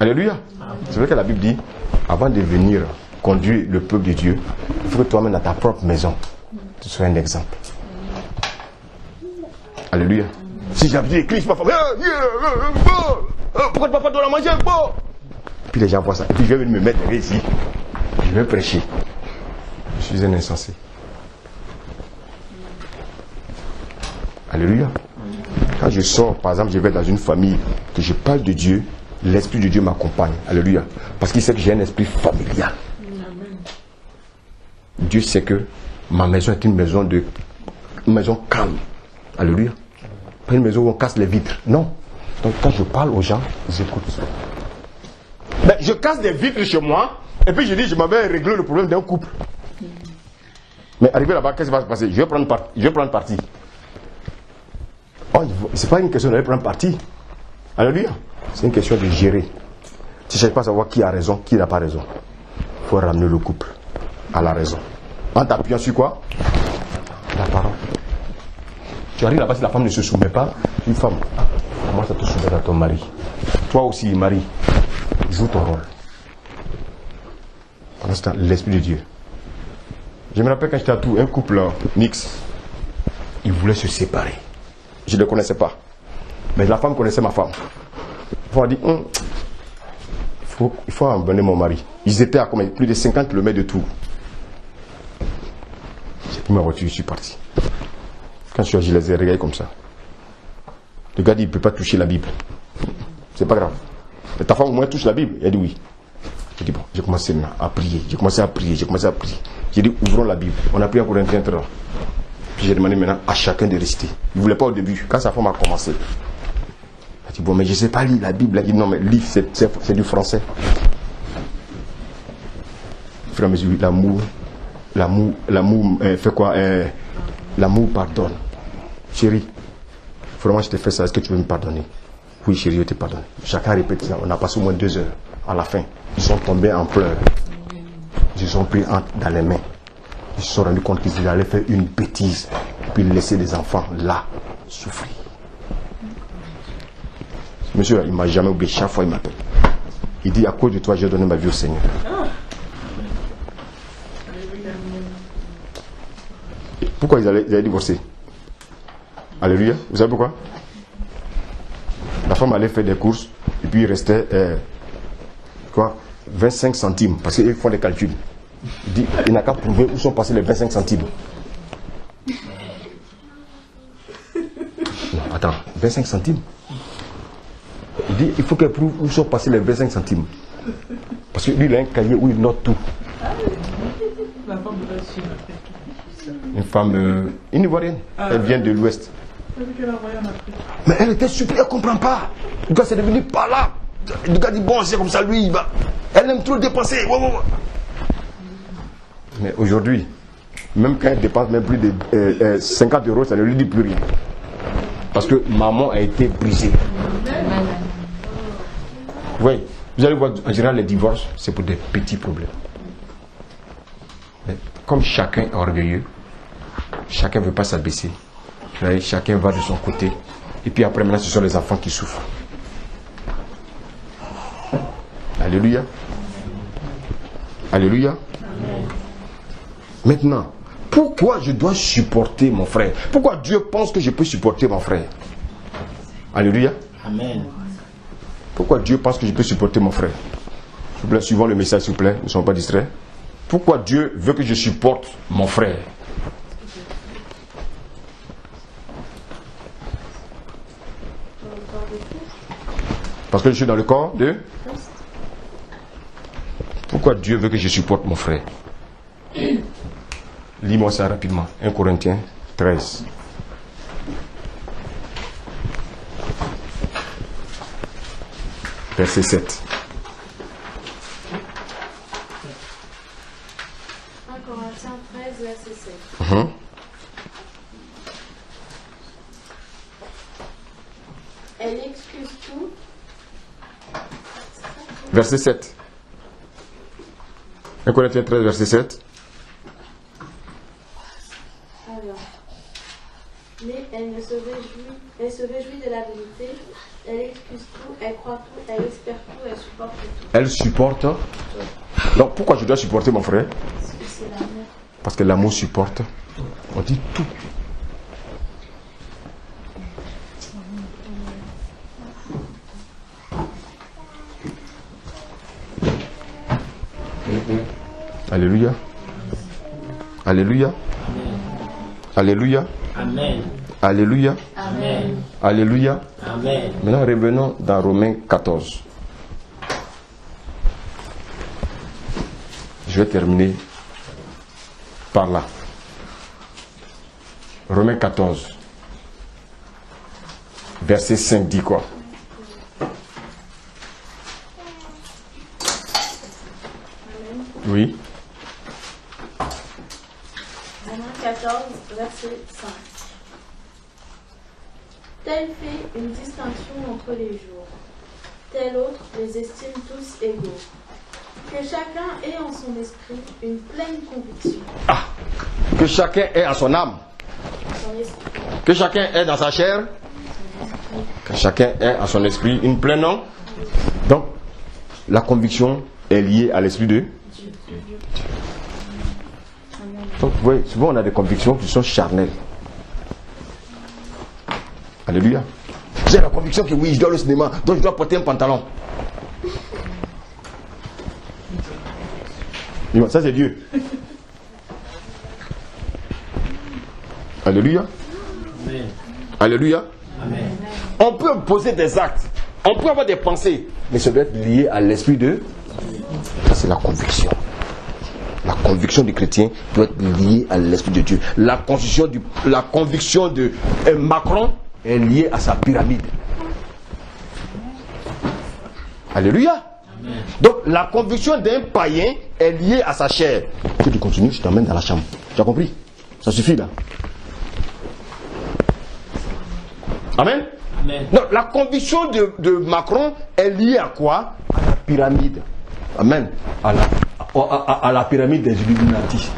Alléluia. C'est vrai que la Bible dit, avant de venir conduire le peuple de Dieu, il faut que toi-même dans ta propre maison, tu sois un exemple. Alléluia. Si j'habite l'église, ma femme, pourquoi tu vas pas donner à manger? Puis les gens voient ça. Et puis je vais venir me mettre ici. Je vais prêcher. Je suis un insensé. Alléluia. Quand je sors, par exemple, je vais dans une famille, que je parle de Dieu, l'Esprit de Dieu m'accompagne. Alléluia. Parce qu'il sait que j'ai un esprit familial. Dieu sait que ma maison est une maison calme. Alléluia. Pas une maison où on casse les vitres. Non. Donc quand je parle aux gens, ils écoutent. Mais je casse des vitres chez moi, et puis je dis, je m'avais réglé le problème d'un couple. Mais arrivé là-bas, qu'est-ce qui va se passer? Je vais prendre parti. Oh, c'est pas une question de prendre parti. Alléluia. C'est une question de gérer. Tu ne cherches pas à savoir qui a raison, qui n'a pas raison. Il faut ramener le couple à la raison. En t'appuyant sur quoi? La parole. Tu arrives là-bas, si la femme ne se soumet pas, une femme, comment ça te soumet à ton mari? Toi aussi, mari, joue ton rôle. Pendant ce temps, l'Esprit de Dieu. Je me rappelle quand j'étais à Tours, un couple mixte, ils voulaient se séparer. Je ne les connaissais pas. Mais la femme connaissait ma femme. Il faut dire, il faut emmener mon mari. Ils étaient à combien? Plus de 50 km de Tours. J'ai pris ma voiture, je suis parti. Quand je les ai regardés comme ça. Le gars dit, il ne peut pas toucher la Bible. C'est pas grave. Mais ta femme au moins touche la Bible. Il a dit oui. J'ai dit bon, j'ai commencé à prier. J'ai commencé à prier. J'ai dit, ouvrons la Bible. On a prié pour un temps. Puis j'ai demandé maintenant à chacun de réciter. Il ne voulait pas au début. Quand sa femme a commencé, il a dit bon, mais je ne sais pas lire la Bible. Il a dit non, mais livre, c'est du français. Au fur et à mesure, l'amour fait quoi? L'amour pardonne. Chérie, vraiment je t'ai fait ça, est-ce que tu veux me pardonner? Oui chérie, je te pardonne. Chacun répète ça, on a passé au moins 2 heures. À la fin, ils sont tombés en pleurs. Ils se sont pris dans les mains. Ils se sont rendus compte qu'ils allaient faire une bêtise, puis laisser les enfants là, souffrir. Monsieur, il ne m'a jamais oublié, chaque fois il m'appelle. Il dit, à cause de toi, j'ai donné ma vie au Seigneur. Pourquoi ils allaient divorcer? Alléluia. Vous savez pourquoi? La femme allait faire des courses et puis il restait 25 centimes parce qu'ils font des calculs. Il dit, il n'a qu'à prouver où sont passés les 25 centimes. Non, attends, 25 centimes. Il dit, il faut qu'elle prouve où sont passés les 25 centimes. Parce que lui, il a un cahier où il note tout. Une femme, une Ivoirienne. Elle vient de l'Ouest. Mais elle était stupide, elle ne comprend pas. Le gars, c'est devenu par là. Le gars dit, bon, c'est comme ça, lui, il va. Elle aime trop dépenser. Mais aujourd'hui, même quand elle dépense même plus de 50 euros, ça ne lui dit plus rien. Parce que maman a été brisée. Oui, vous allez voir, en général, les divorces, c'est pour des petits problèmes. Mais comme chacun est orgueilleux, chacun ne veut pas s'abaisser. Chacun va de son côté. Et puis après, maintenant, ce sont les enfants qui souffrent. Alléluia. Alléluia. Maintenant, Pourquoi je dois supporter mon frère? Pourquoi Dieu pense que je peux supporter mon frère? Alléluia. Amen. Pourquoi Dieu pense que je peux supporter mon frère? S'il vous plaît, suivons le message, s'il vous plaît. Ne soyons pas distraits. Pourquoi Dieu veut que je supporte mon frère? Parce que je suis dans le corps de... Pourquoi Dieu veut que je supporte mon frère? Lis-moi ça rapidement. 1 Corinthiens 13. Verset 7. 1 Corinthiens 13, verset 7. Elle excuse tout. Verset 7. 1 Corinthiens 13, verset 7. Alors. Mais elle se réjouit de la vérité. Elle excuse tout, elle croit tout, elle espère tout, elle supporte tout. Elle supporte. Donc pourquoi je dois supporter mon frère? Parce que c'est l'amour. Parce que l'amour supporte. On dit tout. Alléluia. Alléluia. Alléluia. Amen. Alléluia. Amen. Alléluia. Amen. Maintenant revenons dans Romains 14. Je vais terminer par là. Romains 14. Verset 5 dit quoi? Oui. Romains 14, verset 5. Tel fait une distinction entre les jours. Tel autre les estime tous égaux. Que chacun ait en son esprit une pleine conviction. Ah, que chacun ait en son âme. Son esprit. Que chacun ait dans sa chair. Que chacun ait en son esprit une pleine non. Donc, la conviction est liée à l'esprit de Dieu. Donc, vous voyez, souvent on a des convictions qui sont charnelles. Alléluia. J'ai la conviction que oui, je dois aller au cinéma, donc je dois porter un pantalon. Ça c'est Dieu. Alléluia. Amen. Alléluia. Amen. On peut poser des actes, on peut avoir des pensées, mais ça doit être lié à l'esprit de... Ça c'est la conviction. La conviction du chrétien doit être liée à l'esprit de Dieu. La conviction de Macron est liée à sa pyramide. Alléluia. Amen. Donc la conviction d'un païen est liée à sa chair. Que tu continues, je t'emmène dans la chambre. Tu as compris? Ça suffit là. Amen. Amen. Donc la conviction de Macron est liée à quoi? À la pyramide. Amen. À la pyramide des Illuminati.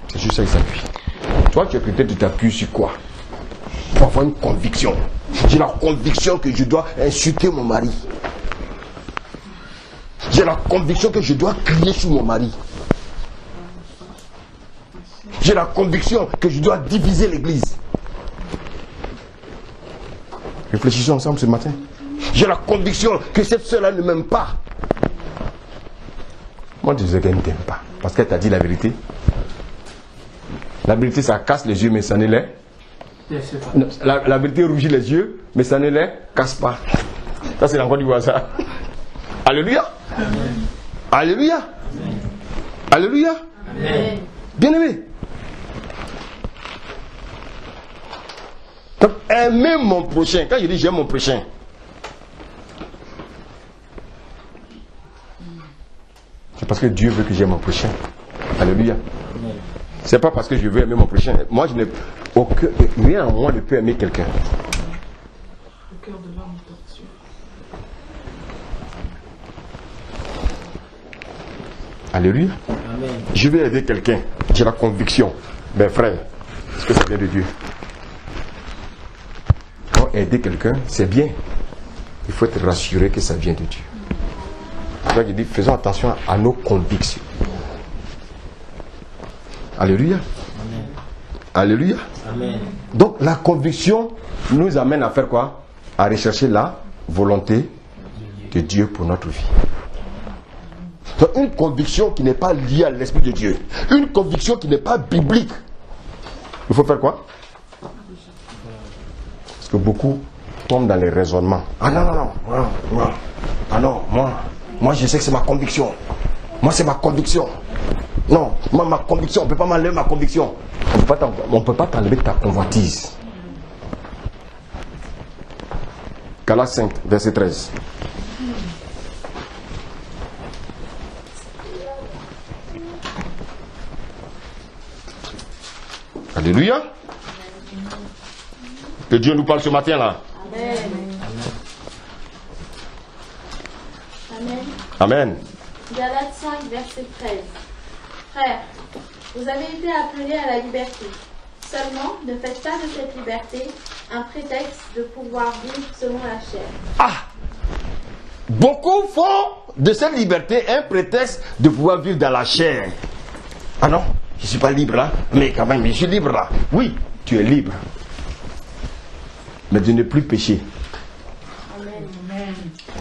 C'est juste ça qui s'appuie. Toi tu es chrétien, tu t'appuies sur quoi? Pour avoir une conviction. J'ai la conviction que je dois insulter mon mari. J'ai la conviction que je dois crier sur mon mari. J'ai la conviction que je dois diviser l'église. Réfléchissons ensemble ce matin. J'ai la conviction que cette soeur-là ne m'aime pas. Moi, je sais qu'elle ne t'aime pas. Parce qu'elle t'a dit la vérité. La vérité, ça casse les yeux, mais ça ne les... La vérité rougit les yeux, mais ça ne les casse pas. Ça, c'est l'enfant du voix ça. Alléluia. Amen. Alléluia. Amen. Alléluia. Amen. Bien-aimé. Donc, aimer mon prochain. Quand je dis j'aime mon prochain, c'est parce que Dieu veut que j'aime mon prochain. Alléluia. C'est pas parce que je veux aimer mon prochain. Moi, je n'ai aucun... Rien en moi ne peut aimer quelqu'un. Le cœur de l'homme est tortueux. Alléluia. Amen. Je vais aider quelqu'un. J'ai la conviction. Mais frère, est-ce que ça vient de Dieu? Quand aider quelqu'un, c'est bien. Il faut être rassuré que ça vient de Dieu. C'est pour ça que je dis, faisons attention à nos convictions. Alléluia. Alléluia. Amen. Donc la conviction nous amène à faire quoi? À rechercher la volonté de Dieu pour notre vie. Donc une conviction qui n'est pas liée à l'Esprit de Dieu, une conviction qui n'est pas biblique, il faut faire quoi? Parce que beaucoup tombent dans les raisonnements. Ah non, non, non, ah non, moi je sais que c'est ma conviction. Moi c'est ma conviction. Non, moi ma conviction, on ne peut pas m'enlever ma conviction. On ne peut pas t'enlever ta convoitise. Galates 5, verset 13. Alléluia. Que Dieu nous parle ce matin là. Amen. Amen. Amen. Galates 5, verset 13. Frères, vous avez été appelés à la liberté. Seulement, ne faites pas de cette liberté un prétexte de pouvoir vivre selon la chair. Ah! Beaucoup font de cette liberté un prétexte de pouvoir vivre dans la chair. Ah non, je ne suis pas libre là, mais quand même, je suis libre là. Oui, tu es libre. Mais de ne plus pécher. Amen.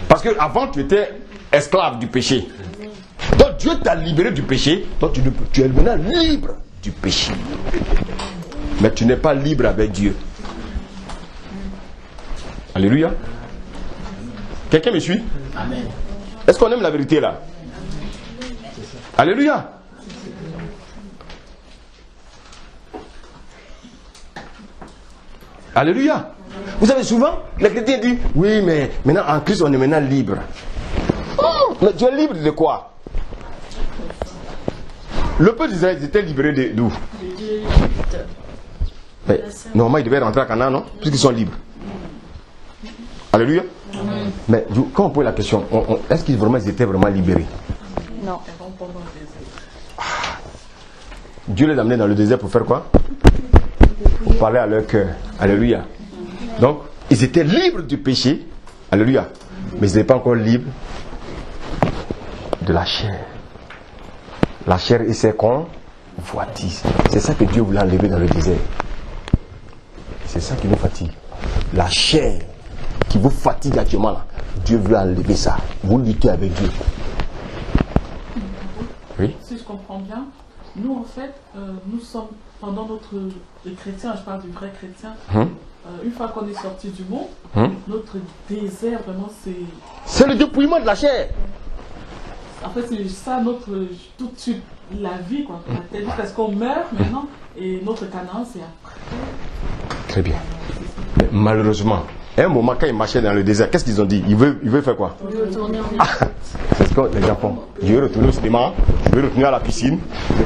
Parce que avant tu étais esclave du péché. Donc Dieu t'a libéré du péché. Donc tu es maintenant libre du péché. Mais tu n'es pas libre avec Dieu. Alléluia. Quelqu'un me suit? Amen. Est-ce qu'on aime la vérité là? Alléluia. Alléluia. Vous savez souvent, les chrétiens disent, oui mais maintenant en Christ on est maintenant libre. Oh, mais tu es libre de quoi? Le peuple d'Israël était libéré d'où? Normalement ils devaient rentrer à Canaan, non? Puisqu'ils sont libres. Alléluia. Mais quand on pose la question, est-ce qu'ils étaient vraiment libérés? Non. Dieu les a amenés dans le désert pour faire quoi? Pour parler à leur cœur. Alléluia. Donc, ils étaient libres du péché. Alléluia. Mais ils n'étaient pas encore libres de la chair. La chair et ses convoitises. C'est ça que Dieu voulait enlever dans le désert. C'est ça qui nous fatigue. La chair qui vous fatigue actuellement là. Dieu veut enlever ça. Vous luttez avec Dieu. Oui. Si je comprends bien, nous en fait, nous sommes pendant les chrétiens, je parle du vrai chrétien, une fois qu'on est sorti du monde, notre désert vraiment c'est le dépouillement de la chair. En fait c'est ça tout de suite la vie quoi. Parce qu'on meurt maintenant et notre Canaan c'est après. Très bien. Mais malheureusement, à un moment quand ils marchaient dans le désert, qu'est-ce qu'ils ont dit? Ils veulent faire quoi? Il veut retourner en Égypte. C'est ce que les gens font. Je veux retourner au cinéma, je veux retourner à la piscine,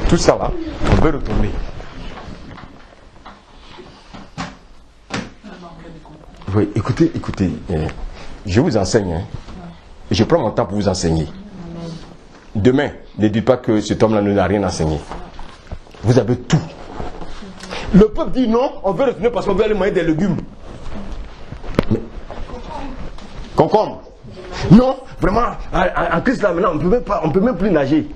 tout ça là, on veut retourner. Oui, écoutez, je vous enseigne. Je prends mon temps pour vous enseigner. Demain, ne dites pas que cet homme-là ne nous a rien enseigné. Vous avez tout. Le peuple dit non, on veut retourner parce qu'on veut aller manger des légumes. Mais, concombre. Non, vraiment, en Christ là maintenant, on peut même plus nager.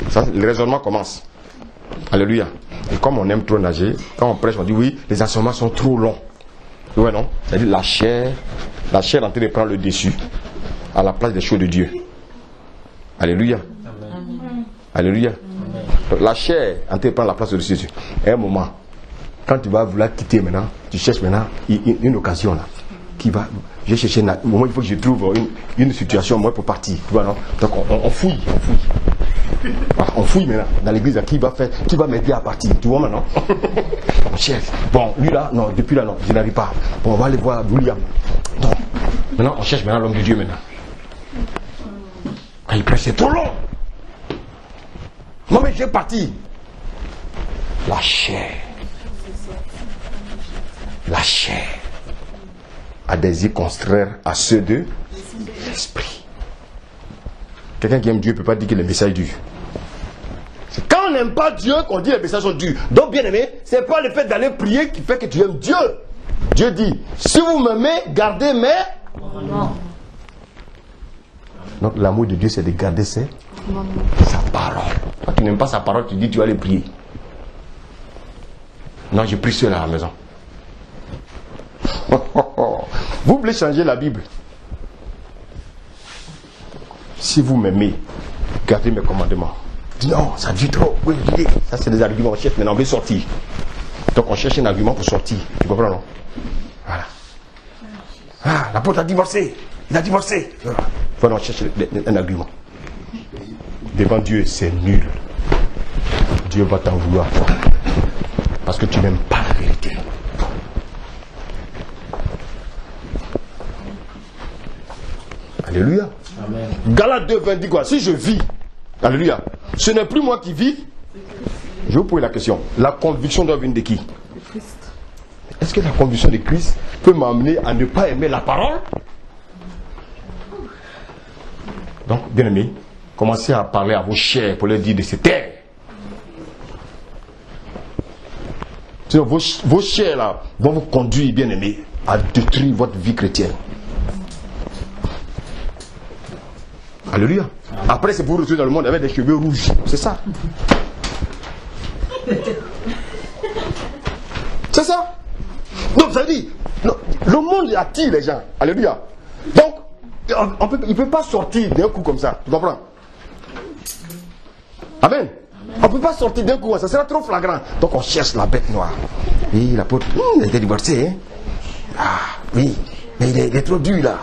Ça, le raisonnement commence. Alléluia. Et comme on aime trop nager, quand on prêche, on dit oui, les enseignements sont trop longs. Ouais, non? C'est-à-dire la chair est en train de prendre le dessus à la place des choses de Dieu. Alléluia. Amen. Alléluia. Donc, la chair est en train de prendre la place de Dieu. À un moment, quand tu vas vouloir quitter maintenant, tu cherches maintenant une occasion là. Qui va, je cherche au moment il faut que je trouve une situation moi pour partir. Tu vois, non? Donc on fouille. On fouille maintenant dans l'église qui va m'aider à partir. Tu vois maintenant? On cherche. Bon, lui là, non, depuis là non, je n'arrive pas. Bon, on va aller voir William. Donc, maintenant on cherche maintenant l'homme de Dieu maintenant. Quand il prêche, c'est trop long. Non mais je vais partir. La chair a des désirs contraires à ceux de l'esprit. Quelqu'un qui aime Dieu ne peut pas dire que les messages durs. C'est quand on n'aime pas Dieu qu'on dit que les messages sont durs. Donc bien aimé, ce n'est pas le fait d'aller prier qui fait que tu aimes Dieu. Dieu dit, si vous m'aimez, gardez mes... Non. Donc l'amour de Dieu c'est de garder ses Sa parole. Quand tu n'aimes pas sa parole, tu dis tu vas aller prier. Non, je prie seul à la maison. Vous voulez changer la Bible? Si vous m'aimez, gardez mes commandements. Dis non, ça dit trop. Oui, ça c'est des arguments. On cherche maintenant, on veut sortir. Donc on cherche un argument pour sortir. Tu comprends, non? Voilà. Ah, l'apôtre a divorcé. Il a divorcé. Voilà, on cherche un argument. Devant Dieu, c'est nul. Dieu va t'en vouloir. Parce que tu n'aimes pas la vérité. Alléluia. Amen. Galates 2:20 dit quoi? Si je vis, alléluia, ce n'est plus moi qui vis. Je vous pose la question. La conviction doit venir de qui? Est-ce que la conviction de Christ peut m'amener à ne pas aimer la parole? Donc, bien aimé, commencez à parler à vos chers pour leur dire de se taire. Sinon, vos chers là vont vous conduire, bien aimé, à détruire votre vie chrétienne. Alléluia. Après, c'est pour vous retrouver dans le monde avec des cheveux rouges. C'est ça. C'est ça. Donc, ça veut dire, non, le monde attire les gens. Alléluia. Donc, il ne peut pas sortir d'un coup comme ça. Tu comprends? Amen. On ne peut pas sortir d'un coup, ça sera trop flagrant. Donc, on cherche la bête noire. Oui, l'apôtre, il a été divorcé. Hein? Ah, oui, mais il est trop dur là.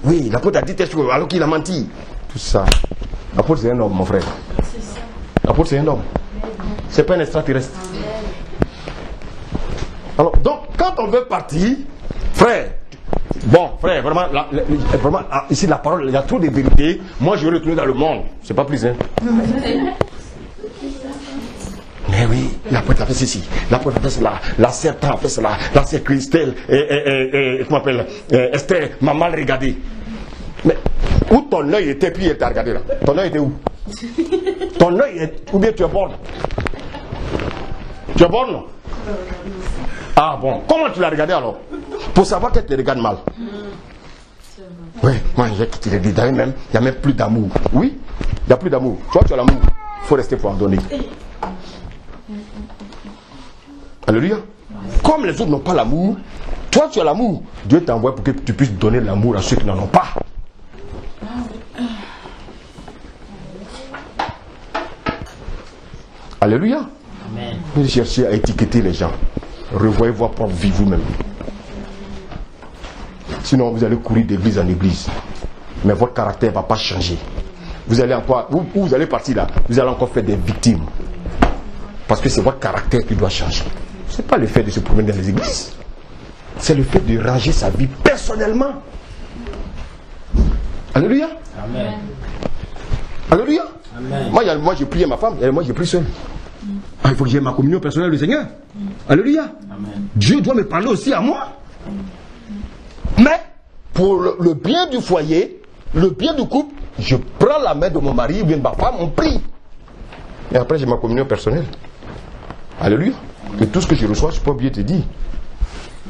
Oui, l'apôtre a dit telle chose alors qu'il a menti. Tout ça. L'apôtre, c'est un homme, mon frère. L'apôtre, c'est un homme. C'est pas un extraterrestre. Alors, donc, quand on veut partir, frère, bon, frère, vraiment, vraiment ici, la parole, il y a trop de vérités. Moi, je vais retourner dans le monde. C'est pas plus, hein. Mais oui, l'apôtre a fait ceci, l'apôtre a fait cela, la serpent a fait cela, la sœur Christelle, comment on appelle, Esther m'a mal regardé. Mais où ton œil était, puis il t'a regardé là? Ton œil était où? Ton œil est, ou bien tu es borne? Tu es borne? Ah bon, comment tu l'as regardé alors? Pour savoir qu'elle te regarde mal. Oui, moi j'ai quitté les détails même, il n'y a même plus d'amour. Oui, il n'y a plus d'amour. Toi tu as l'amour, il faut rester pour en donner. Alléluia. Comme les autres n'ont pas l'amour, toi tu as l'amour. Dieu t'envoie pour que tu puisses donner l'amour à ceux qui n'en ont pas. Alléluia. Amen. Vous cherchez à étiqueter les gens. Revoyez votre propre vie vous-même. Sinon vous allez courir d'église en église. Mais votre caractère ne va pas changer. Vous allez encore, vous allez partir là, vous allez encore faire des victimes. Parce que c'est votre caractère qui doit changer. Ce n'est pas le fait de se promener dans les églises. C'est le fait de ranger sa vie personnellement. Alléluia. Amen. Alléluia. Amen. Moi j'ai prié ma femme et moi j'ai prié seul. Ah, il faut que j'ai ma communion personnelle du Seigneur. Alléluia. Amen. Dieu doit me parler aussi à moi. Mais pour le bien du foyer, le bien du couple, je prends la main de mon mari ou bien de ma femme, on prie. Et après j'ai ma communion personnelle. Alléluia. Et tout ce que je reçois, je peux bien te dire.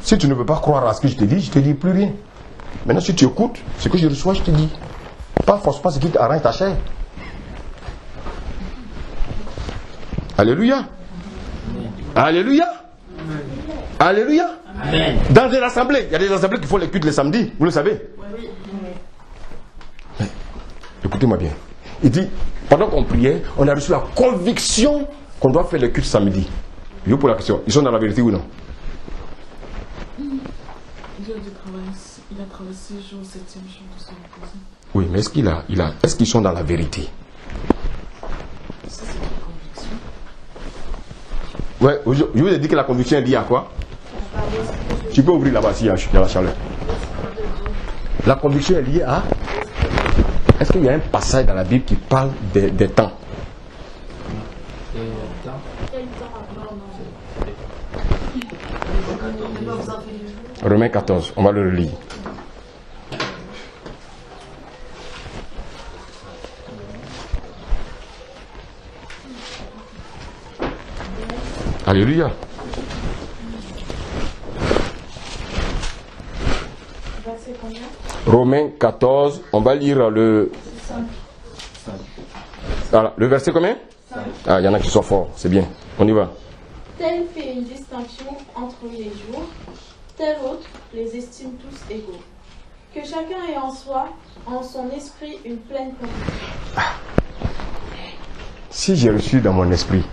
Si tu ne veux pas croire à ce que je te dis plus rien. Maintenant, si tu écoutes ce que je reçois, je te dis. Pas forcément ce qui arrange ta chair. Alléluia. Alléluia. Alléluia. Amen. Dans des assemblées, il y a des assemblées qui font les cultes les samedis, vous le savez. Mais, écoutez-moi bien. Il dit, pendant qu'on priait, on a reçu la conviction qu'on doit faire le culte samedi. Je vous pose la question, ils sont dans la vérité ou non? Il a travaillé 6 jours, 7e jour de se reposer. Oui, mais est-ce qu'ils sont dans la vérité? Ça, c'est une conviction. Ouais, je vous ai dit que la conviction est liée à quoi? Tu peux ouvrir là-bas s'il y a la chaleur. La conviction est liée à... Est-ce qu'il y a un passage dans la Bible qui parle des temps? Romains 14, on va le relire. Alléluia. Romains 14, on va lire le Voilà, le verset combien? Ah, il y en a qui sont forts, c'est bien. On y va. Tel fait une distinction entre les jours, tel autre les estime tous égaux. Que chacun ait en soi, en son esprit, une pleine conviction. Si j'ai reçu dans mon esprit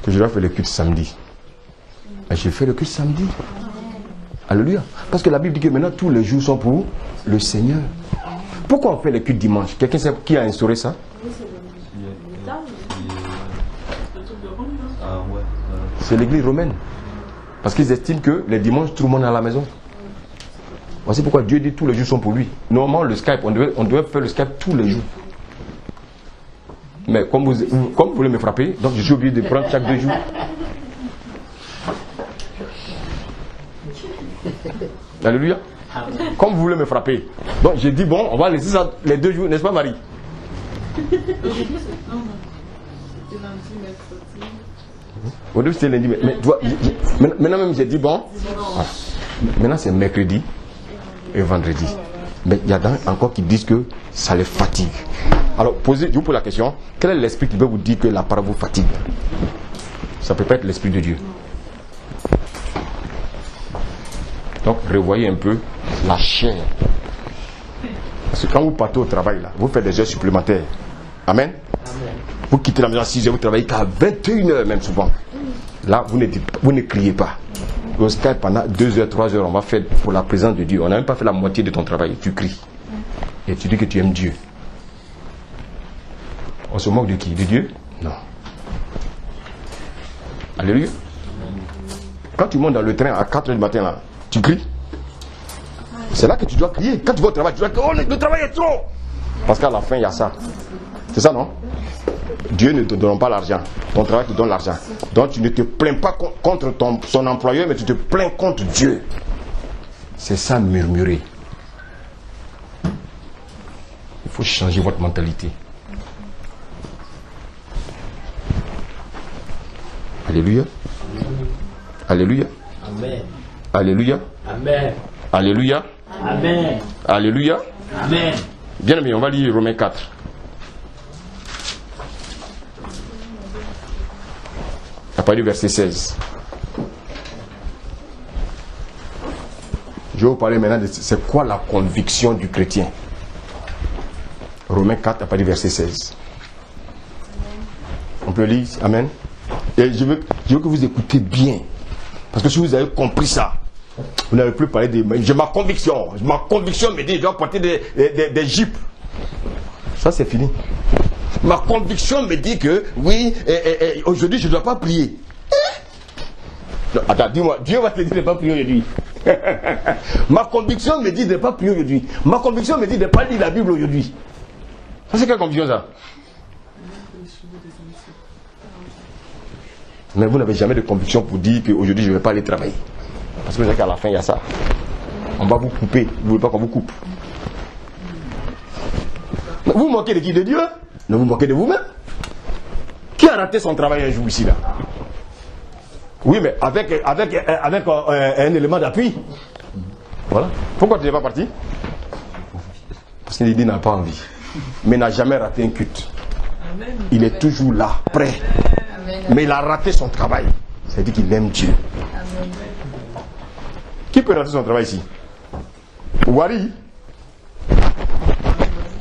que je dois faire le culte samedi, je fais le culte samedi. Alléluia. Parce que la Bible dit que maintenant tous les jours sont pour le Seigneur. Pourquoi on fait le culte dimanche? Quelqu'un sait qui a instauré ça? C'est l'église romaine. Parce qu'ils estiment que les dimanches, tout le monde est à la maison. Voici pourquoi Dieu dit tous les jours sont pour lui. Normalement, le Skype, on devait faire le Skype tous les jours. Mais comme vous voulez me frapper, donc je suis obligé de prendre chaque 2 jours. Alléluia. Comme vous voulez me frapper. Donc j'ai dit, bon, on va laisser ça les 2 jours, n'est-ce pas Marie? Au début c'était lundi, mais maintenant même j'ai dit, bon, maintenant c'est mercredi et vendredi. Mais il y a encore qui disent que ça les fatigue. Alors, je vous pose la question, quel est l'esprit qui peut vous dire que la parole vous fatigue? Ça peut pas être l'esprit de Dieu. Donc, revoyez un peu la chair. Parce que quand vous partez au travail, là, vous faites des heures supplémentaires. Amen. Vous quittez la maison à 6 heures, vous travaillez qu'à 21 heures même souvent. Là, vous ne criez pas. Au Skype, pendant 2 heures, 3 heures, on va faire pour la présence de Dieu. On n'a même pas fait la moitié de ton travail. Tu cries. Et tu dis que tu aimes Dieu. On se moque de qui? De Dieu? Non. Alléluia. Quand tu montes dans le train à 4 heures du matin, là, tu cries. C'est là que tu dois crier. Quand tu vas au travail, tu dois crier, oh, le travail est trop. Parce qu'à la fin, il y a ça. C'est ça, non? Dieu ne te donne pas l'argent. Ton travail te donne l'argent. Donc tu ne te plains pas contre son employeur, mais tu te plains contre Dieu. C'est ça, murmurer. Il faut changer votre mentalité. Alléluia. Alléluia. Amen. Alléluia. Amen. Alléluia. Amen. Alléluia. Amen. Bien aimé, on va lire Romains 4. À partir du verset 16. Je vais vous parler maintenant de c'est quoi la conviction du chrétien. Romains 4 à partir du verset 16. On peut lire, amen. Et je veux que vous écoutez bien. Parce que si vous avez compris ça, vous n'avez plus parlé de... J'ai ma conviction. Ma conviction me dit je dois porter des jeeps. Ça c'est fini. Ma conviction me dit que oui, aujourd'hui je ne dois pas prier. Non, attends, dis-moi, Dieu va te dire de ne pas prier aujourd'hui. Ma conviction me dit de ne pas prier aujourd'hui. Ma conviction me dit de ne pas lire la Bible aujourd'hui. Ça c'est quelle conviction ça? Mais vous n'avez jamais de conviction pour dire qu'aujourd'hui je ne vais pas aller travailler. Parce que vous savez qu'à la fin il y a ça. On va vous couper. Vous ne voulez pas qu'on vous coupe. Vous manquez de qui? De Dieu? Ne vous moquez de vous-même. Qui a raté son travail un jour ici là? Oui, mais avec un élément d'appui. Voilà. Pourquoi tu n'es pas parti? Parce qu'il dit n'a pas envie. Mais n'a jamais raté un culte. Il est toujours là, prêt. Mais il a raté son travail. C'est-à-dire qu'il aime Dieu. Qui peut rater son travail ici? Wari?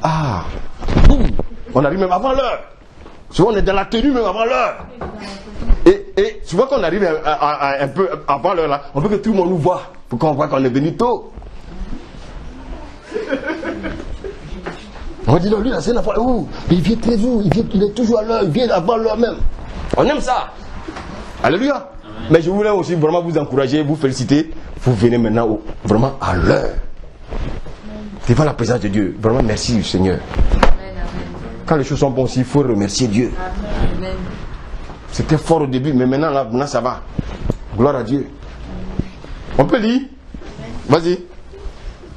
Ah! On arrive même avant l'heure. Souvent on est dans la tenue même avant l'heure. Et souvent quand on arrive un peu avant l'heure là, on veut que tout le monde nous voit. Pour qu'on voit qu'on est venu tôt. On dit non, lui là c'est la fois. Oh, il vient très tôt, il est toujours à l'heure, il vient avant l'heure même. On aime ça. Alléluia. Mais je voulais aussi vraiment vous encourager, vous féliciter. Vous venez maintenant vraiment à l'heure. Devant la présence de Dieu. Vraiment merci Seigneur. Quand les choses sont bonnes aussi, il faut remercier Dieu. Amen. C'était fort au début, mais maintenant ça va. Gloire à Dieu. On peut lire? Vas-y.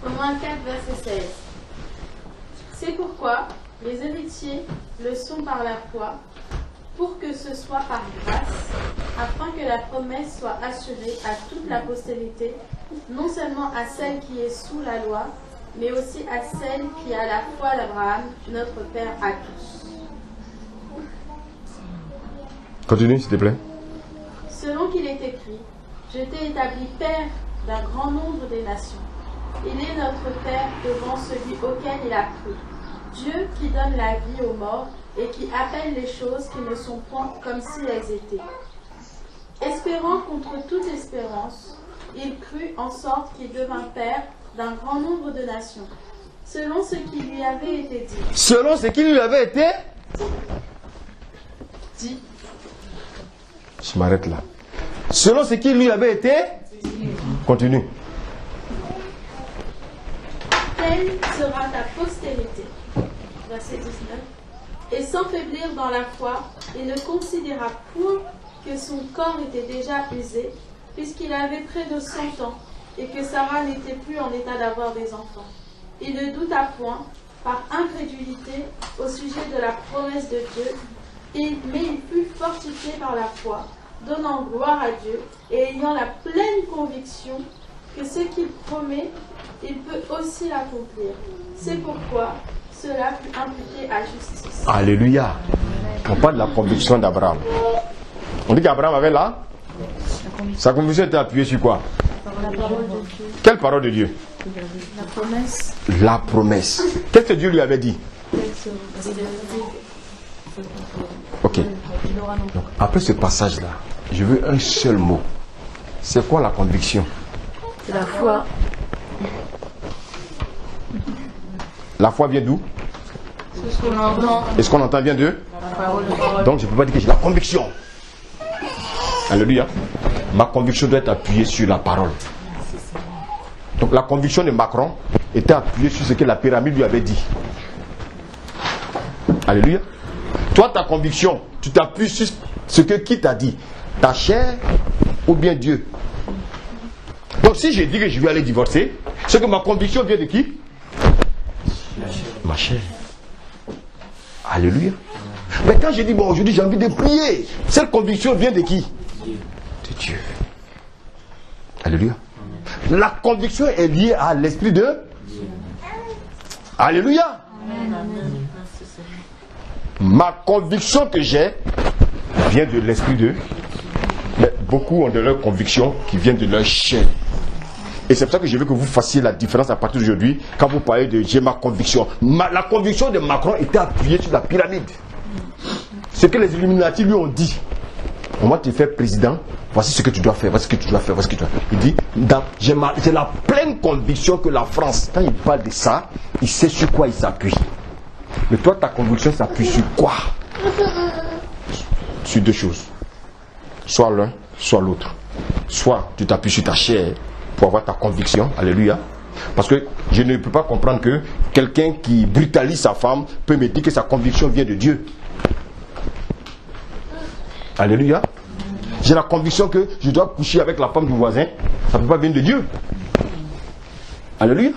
Romains 4, verset 16. C'est pourquoi les héritiers le sont par la foi, pour que ce soit par grâce, afin que la promesse soit assurée à toute la postérité, non seulement à celle qui est sous la loi, mais aussi à celle qui a la foi d'Abraham, notre Père à tous. Continue, s'il te plaît. Selon qu'il est écrit, je t'ai établi père d'un grand nombre des nations. Il est notre Père devant celui auquel il a cru. Dieu qui donne la vie aux morts et qui appelle les choses qui ne sont point comme si elles étaient. Espérant contre toute espérance, il crut en sorte qu'il devint père d'un grand nombre de nations, selon ce qui lui avait été dit. Selon ce qui lui avait été dit. Je m'arrête là. Selon ce qui lui avait été continue. Telle sera ta postérité. Verset 19. Et sans faiblir dans la foi, il ne considéra point que son corps était déjà usé, puisqu'il avait près de 100 ans, et que Sarah n'était plus en état d'avoir des enfants. Il ne douta point, par incrédulité, au sujet de la promesse de Dieu, mais il fut fortifié par la foi, donnant gloire à Dieu, et ayant la pleine conviction que ce qu'il promet, il peut aussi l'accomplir. C'est pourquoi cela fut imputé à justice. Alléluia. On parle de la conviction d'Abraham. On dit qu'Abraham avait là. Sa conviction était appuyée sur quoi? La parole de Dieu. Quelle parole de Dieu? La promesse. La promesse. Qu'est-ce que Dieu lui avait dit? Ok. Donc, après ce passage-là, je veux un seul mot. C'est quoi la conviction? C'est la foi. La foi vient d'où? Est-ce qu'on entend bien d'eux? Donc je ne peux pas dire que j'ai la conviction. Alléluia. Ma conviction doit être appuyée sur la parole. Donc la conviction de Macron était appuyée sur ce que la pyramide lui avait dit. Alléluia. Toi, ta conviction, tu t'appuies sur ce que qui t'a dit? Ta chair ou bien Dieu? Donc si j'ai dit que je vais aller divorcer, c'est que ma conviction vient de qui? Ma chair. Alléluia. Mais quand j'ai dit, bon, aujourd'hui j'ai envie de prier, cette conviction vient de qui? De Dieu. Alléluia. La conviction est liée à l'esprit de Dieu. Alléluia. Ma conviction que j'ai vient de l'esprit de Dieu. Mais beaucoup ont de leur conviction qui vient de leur chair. Et c'est pour ça que je veux que vous fassiez la différence à partir d'aujourd'hui quand vous parlez de j'ai ma conviction. La conviction de Macron était appuyée sur la pyramide. Ce que les Illuminati lui ont dit. On va te faire président, voici ce que tu dois faire, voici ce que tu dois faire, voici ce que tu dois faire. Il dit, j'ai la pleine conviction que la France, quand il parle de ça, il sait sur quoi il s'appuie. Mais toi, ta conviction s'appuie sur quoi? Sur deux choses. Soit l'un, soit l'autre. Soit tu t'appuies sur ta chair pour avoir ta conviction, alléluia. Parce que je ne peux pas comprendre que quelqu'un qui brutalise sa femme peut me dire que sa conviction vient de Dieu. Alléluia. J'ai la conviction que je dois coucher avec la femme du voisin, ça ne peut pas venir de Dieu. Alléluia.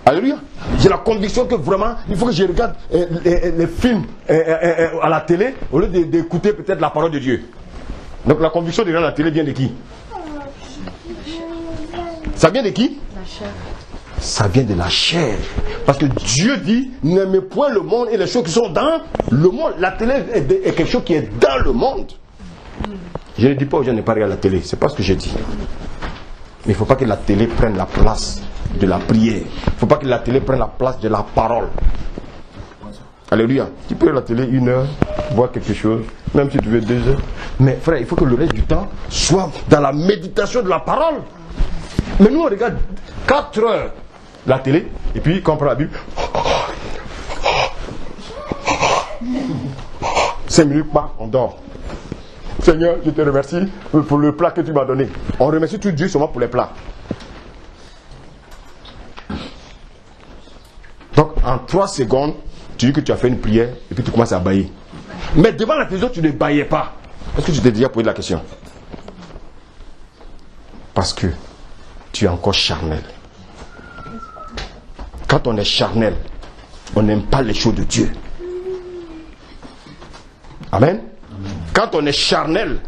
Alléluia. J'ai la conviction que vraiment, il faut que je regarde les films à la télé au lieu d'écouter peut-être la parole de Dieu. Donc la conviction de regarder la télé vient de qui? Ça vient de qui? La chair. Ça vient de la chair. Parce que Dieu dit, n'aimez point le monde et les choses qui sont dans le monde. La télé est quelque chose qui est dans le monde. Je ne dis pas aux gens de ne pas regarder la télé. C'est pas ce que j'ai dit. Mais il ne faut pas que la télé prenne la place de la prière. Il ne faut pas que la télé prenne la place de la parole. Alléluia. Tu peux regarder la télé 1 heure, voir quelque chose, même si tu veux 2 heures. Mais frère, il faut que le reste du temps soit dans la méditation de la parole. Mais nous, on regarde 4 heures la télé, et puis quand on prend la Bible, 5 minutes, on dort. Seigneur, je te remercie pour le plat que tu m'as donné. On remercie tout Dieu seulement pour les plats. Donc, en 3 secondes, tu dis que tu as fait une prière, et puis tu commences à bailler. Mais devant la télévision, tu ne baillais pas. Est-ce que tu t'es déjà posé la question? Parce que tu es encore charnel. Quand on est charnel, on n'aime pas les choses de Dieu. Amen. Quand on est charnel,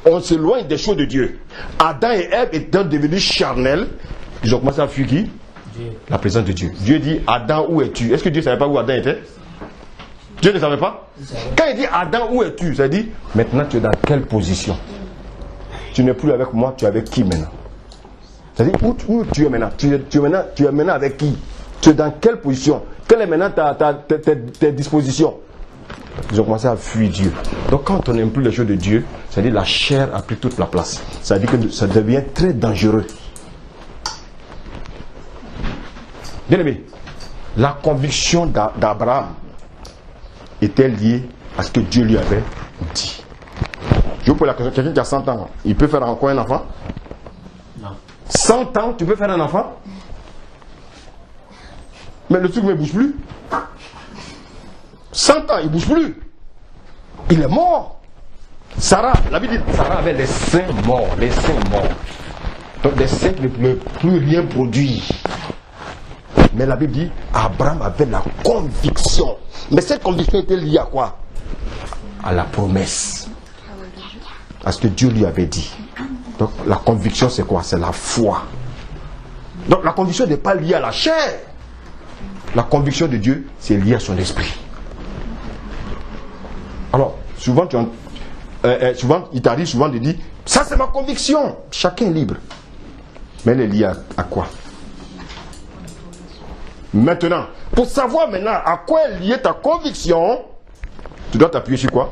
on s'éloigne des choses de Dieu. Adam et Ève étant devenus charnels, ils ont commencé à fuir qui? Dieu. La présence de Dieu. Dieu dit, Adam, où es-tu? Est-ce que Dieu ne savait pas où Adam était? Dieu ne savait pas. Quand il dit Adam, où es-tu? Ça dit, maintenant tu es dans quelle position? Tu n'es plus avec moi, tu es avec qui maintenant? C'est-à-dire, où tu es maintenant? Tu es maintenant avec qui? Tu es dans quelle position? Quelle est maintenant tes dispositions? Ils ont commencé à fuir Dieu. Donc quand on n'aime plus les choses de Dieu, c'est-à-dire la chair a pris toute la place. Ça veut dire que ça devient très dangereux. Bien aimé, la conviction d'Abraham était liée à ce que Dieu lui avait dit. Je vous pose la question, quelqu'un qui a 100 ans, il peut faire encore un enfant? Non. 100 ans, tu peux faire un enfant? Mais le truc ne bouge plus. 100 ans, il ne bouge plus. Il est mort. Sarah, la Bible dit, Sarah avait les seins morts, Donc les seins ne pouvaient plus rien produire. Mais la Bible dit, Abraham avait la conviction. Mais cette conviction était liée à quoi? À la promesse. À ce que Dieu lui avait dit. Donc la conviction c'est quoi? C'est la foi. Donc la conviction n'est pas liée à la chair. La conviction de Dieu, c'est lié à son esprit. Alors, souvent, il t'arrive souvent de dire, ça c'est ma conviction. Chacun est libre. Mais elle est liée à quoi? Maintenant, pour savoir maintenant à quoi est liée ta conviction, tu dois t'appuyer sur quoi?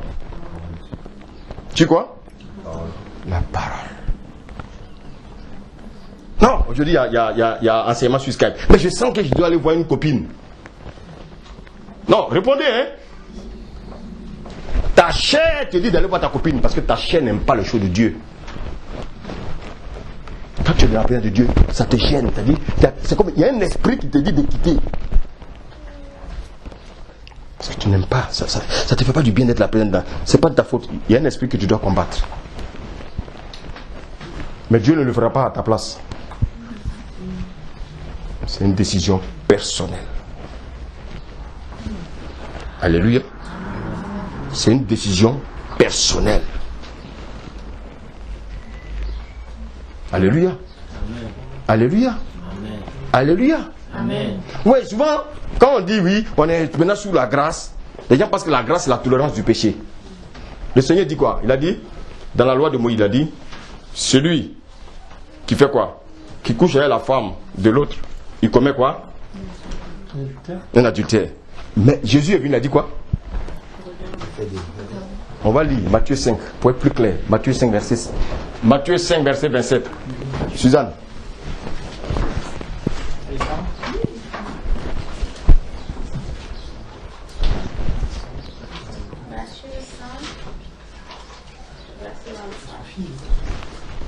Sur quoi? La parole. Non, aujourd'hui il y a enseignement sur Skype. Mais je sens que je dois aller voir une copine. Non, répondez, hein. Ta chair te dit d'aller voir ta copine parce que ta chair n'aime pas le show de Dieu. Quand tu es dans la présence de Dieu, ça te gêne. C'est comme il y a un esprit qui te dit de quitter. Parce que tu n'aimes pas. Ça te fait pas du bien d'être la présence. C'est pas de ta faute. Il y a un esprit que tu dois combattre. Mais Dieu ne le fera pas à ta place. C'est une décision personnelle. Alléluia. C'est une décision personnelle. Alléluia. Alléluia. Alléluia. Amen. Oui, souvent, quand on dit oui, on est maintenant sous la grâce, les gens pensent que la grâce c'est la tolérance du péché. Le Seigneur dit quoi? Il a dit, dans la loi de Moïse, il a dit, celui qui fait quoi? Qui couche avec la femme de l'autre, il commet quoi? Un adultère. Mais Jésus est venu, il a dit quoi? On va lire Matthieu 5 pour être plus clair. Matthieu 5 verset 27. Suzanne.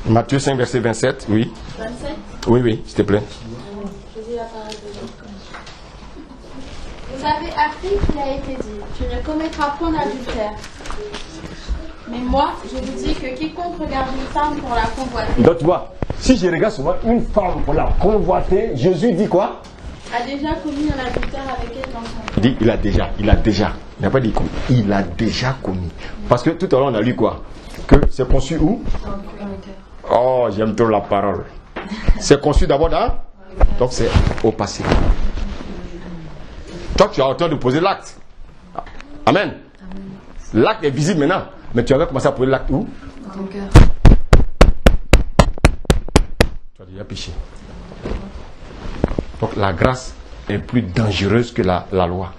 Matthieu 5 verset 27, oui. 27? Oui, s'il te plaît. Je dis la parole de Dieu. Vous avez appris qu'il a été dit, tu ne commettras point d'adultère. Mais moi, je vous dis que quiconque regarde une femme pour la convoiter. Donc tu vois, si je regarde souvent une femme pour la convoiter, Jésus dit quoi? A déjà commis un adultère avec elle dans son cœur. Il dit il a déjà. Il n'a pas dit commis. Il a déjà commis. Parce que tout à l'heure on a lu quoi? Que c'est conçu où? Oh, j'aime trop la parole. C'est conçu d'abord dans? Donc c'est au passé. Toi tu as le temps de poser l'acte. Amen. L'acte est visible maintenant. Mais tu avais commencé à poser l'acte où? Dans ton cœur. Tu as déjà péché. Donc la grâce est plus dangereuse que la loi.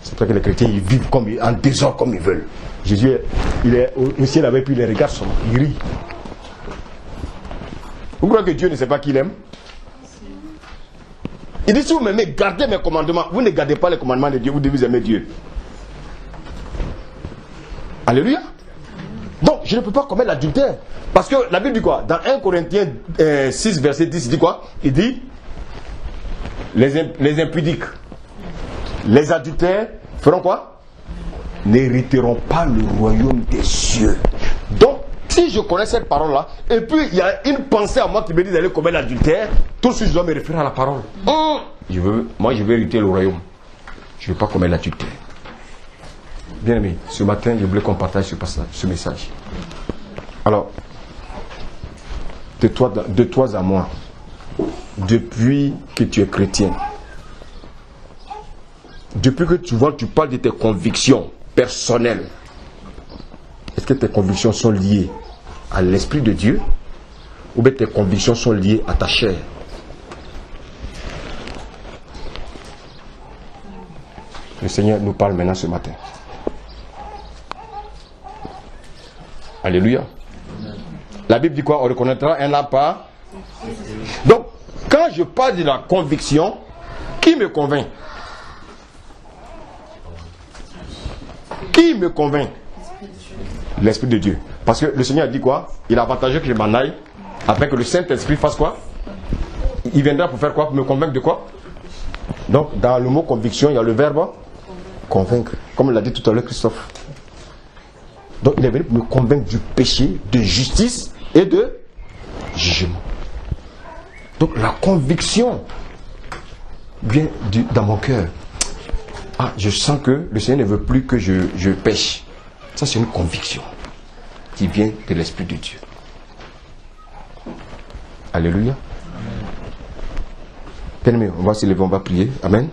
C'est pour ça que les chrétiens ils vivent en désordre comme ils veulent. Jésus, il est au ciel avec lui, il les regarde seulement, il rit. Vous croyez que Dieu ne sait pas qui il aime? Il dit si vous m'aimez, gardez mes commandements. Vous ne gardez pas les commandements de Dieu, vous devez aimer Dieu. Alléluia. Donc je ne peux pas commettre l'adultère. Parce que la Bible dit quoi? Dans 1 Corinthiens 6 verset 10, il dit quoi? Il dit les impudiques, les adultères feront quoi? N'hériteront pas le royaume des cieux. Donc si je connais cette parole là, et puis il y a une pensée à moi qui me dit d'aller commettre l'adultère, tout de suite je dois me référer à la parole. Moi je veux hériter le royaume. Je ne veux pas commettre l'adultère. Bien aimé, ce matin je voulais qu'on partage ce message. Alors, de toi à moi, depuis que tu es chrétien, depuis que tu vois, tu parles de tes convictions personnelles, est-ce que tes convictions sont liées à l'Esprit de Dieu ou bien tes convictions sont liées à ta chair? Le Seigneur nous parle maintenant ce matin. Alléluia. La Bible dit quoi? On reconnaîtra un arbre par. Donc, quand je parle de la conviction, qui me convainc? Qui me convainc? L'Esprit de Dieu. Parce que le Seigneur a dit quoi? Il est avantageux que je m'en aille, afin que le Saint-Esprit fasse quoi? Il viendra pour faire quoi? Pour me convaincre de quoi? Donc, dans le mot conviction, il y a le verbe convaincre. Comme l'a dit tout à l'heure Christophe. Donc, il est venu pour me convaincre du péché, de justice et de jugement. Donc, la conviction vient dans mon cœur. Ah, je sens que le Seigneur ne veut plus que je pêche. Ça, c'est une conviction qui vient de l'Esprit de Dieu. Alléluia. Bien-aimé, on va se lever, on va prier. Amen.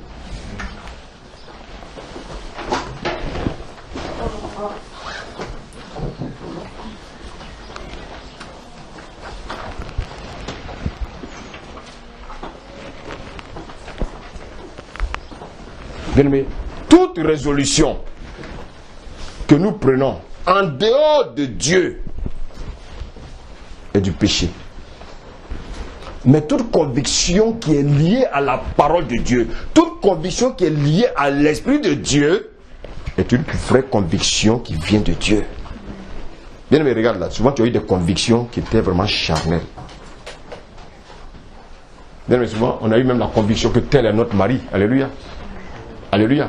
Bien-aimé, toute résolution que nous prenons en dehors de Dieu est du péché. Mais toute conviction qui est liée à la parole de Dieu, toute conviction qui est liée à l'Esprit de Dieu, est une vraie conviction qui vient de Dieu. Bien-aimé, regarde là, souvent tu as eu des convictions qui étaient vraiment charnelles. Bien-aimé, souvent on a eu même la conviction que tel est notre mari. Alléluia. Alléluia.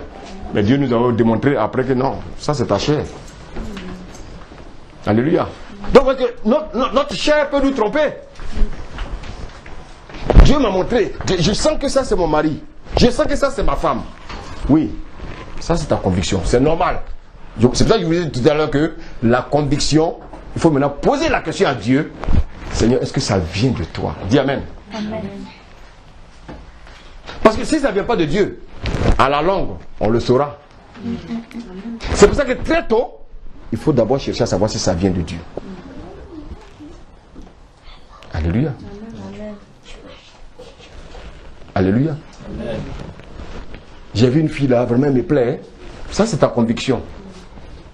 Mais Dieu nous a démontré après que non, ça c'est ta chair. Alléluia. Donc notre chair peut nous tromper. Dieu m'a montré, je sens que ça c'est mon mari, je sens que ça c'est ma femme. Oui, ça c'est ta conviction, c'est normal. C'est pour ça que je vous ai dit tout à l'heure que la conviction, il faut maintenant poser la question à Dieu. Seigneur, est-ce que ça vient de toi? Dis Amen. Amen. Parce que si ça ne vient pas de Dieu, à la langue, on le saura. C'est pour ça que très tôt, il faut d'abord chercher à savoir si ça vient de Dieu. Alléluia. Alléluia. J'ai vu une fille là, vraiment elle me plaît. Ça c'est ta conviction.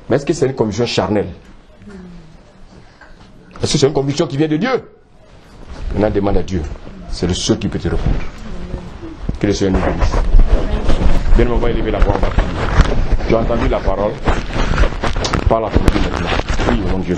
Mais est-ce que c'est une conviction charnelle? Est-ce que c'est une conviction qui vient de Dieu? Maintenant demande à Dieu. C'est le seul qui peut te répondre. Que le Seigneur nous bénisse. Bien, on va élever la voix, on va prier. J'ai entendu la parole. Parle à ton Dieu maintenant. Oui, au nom de Dieu.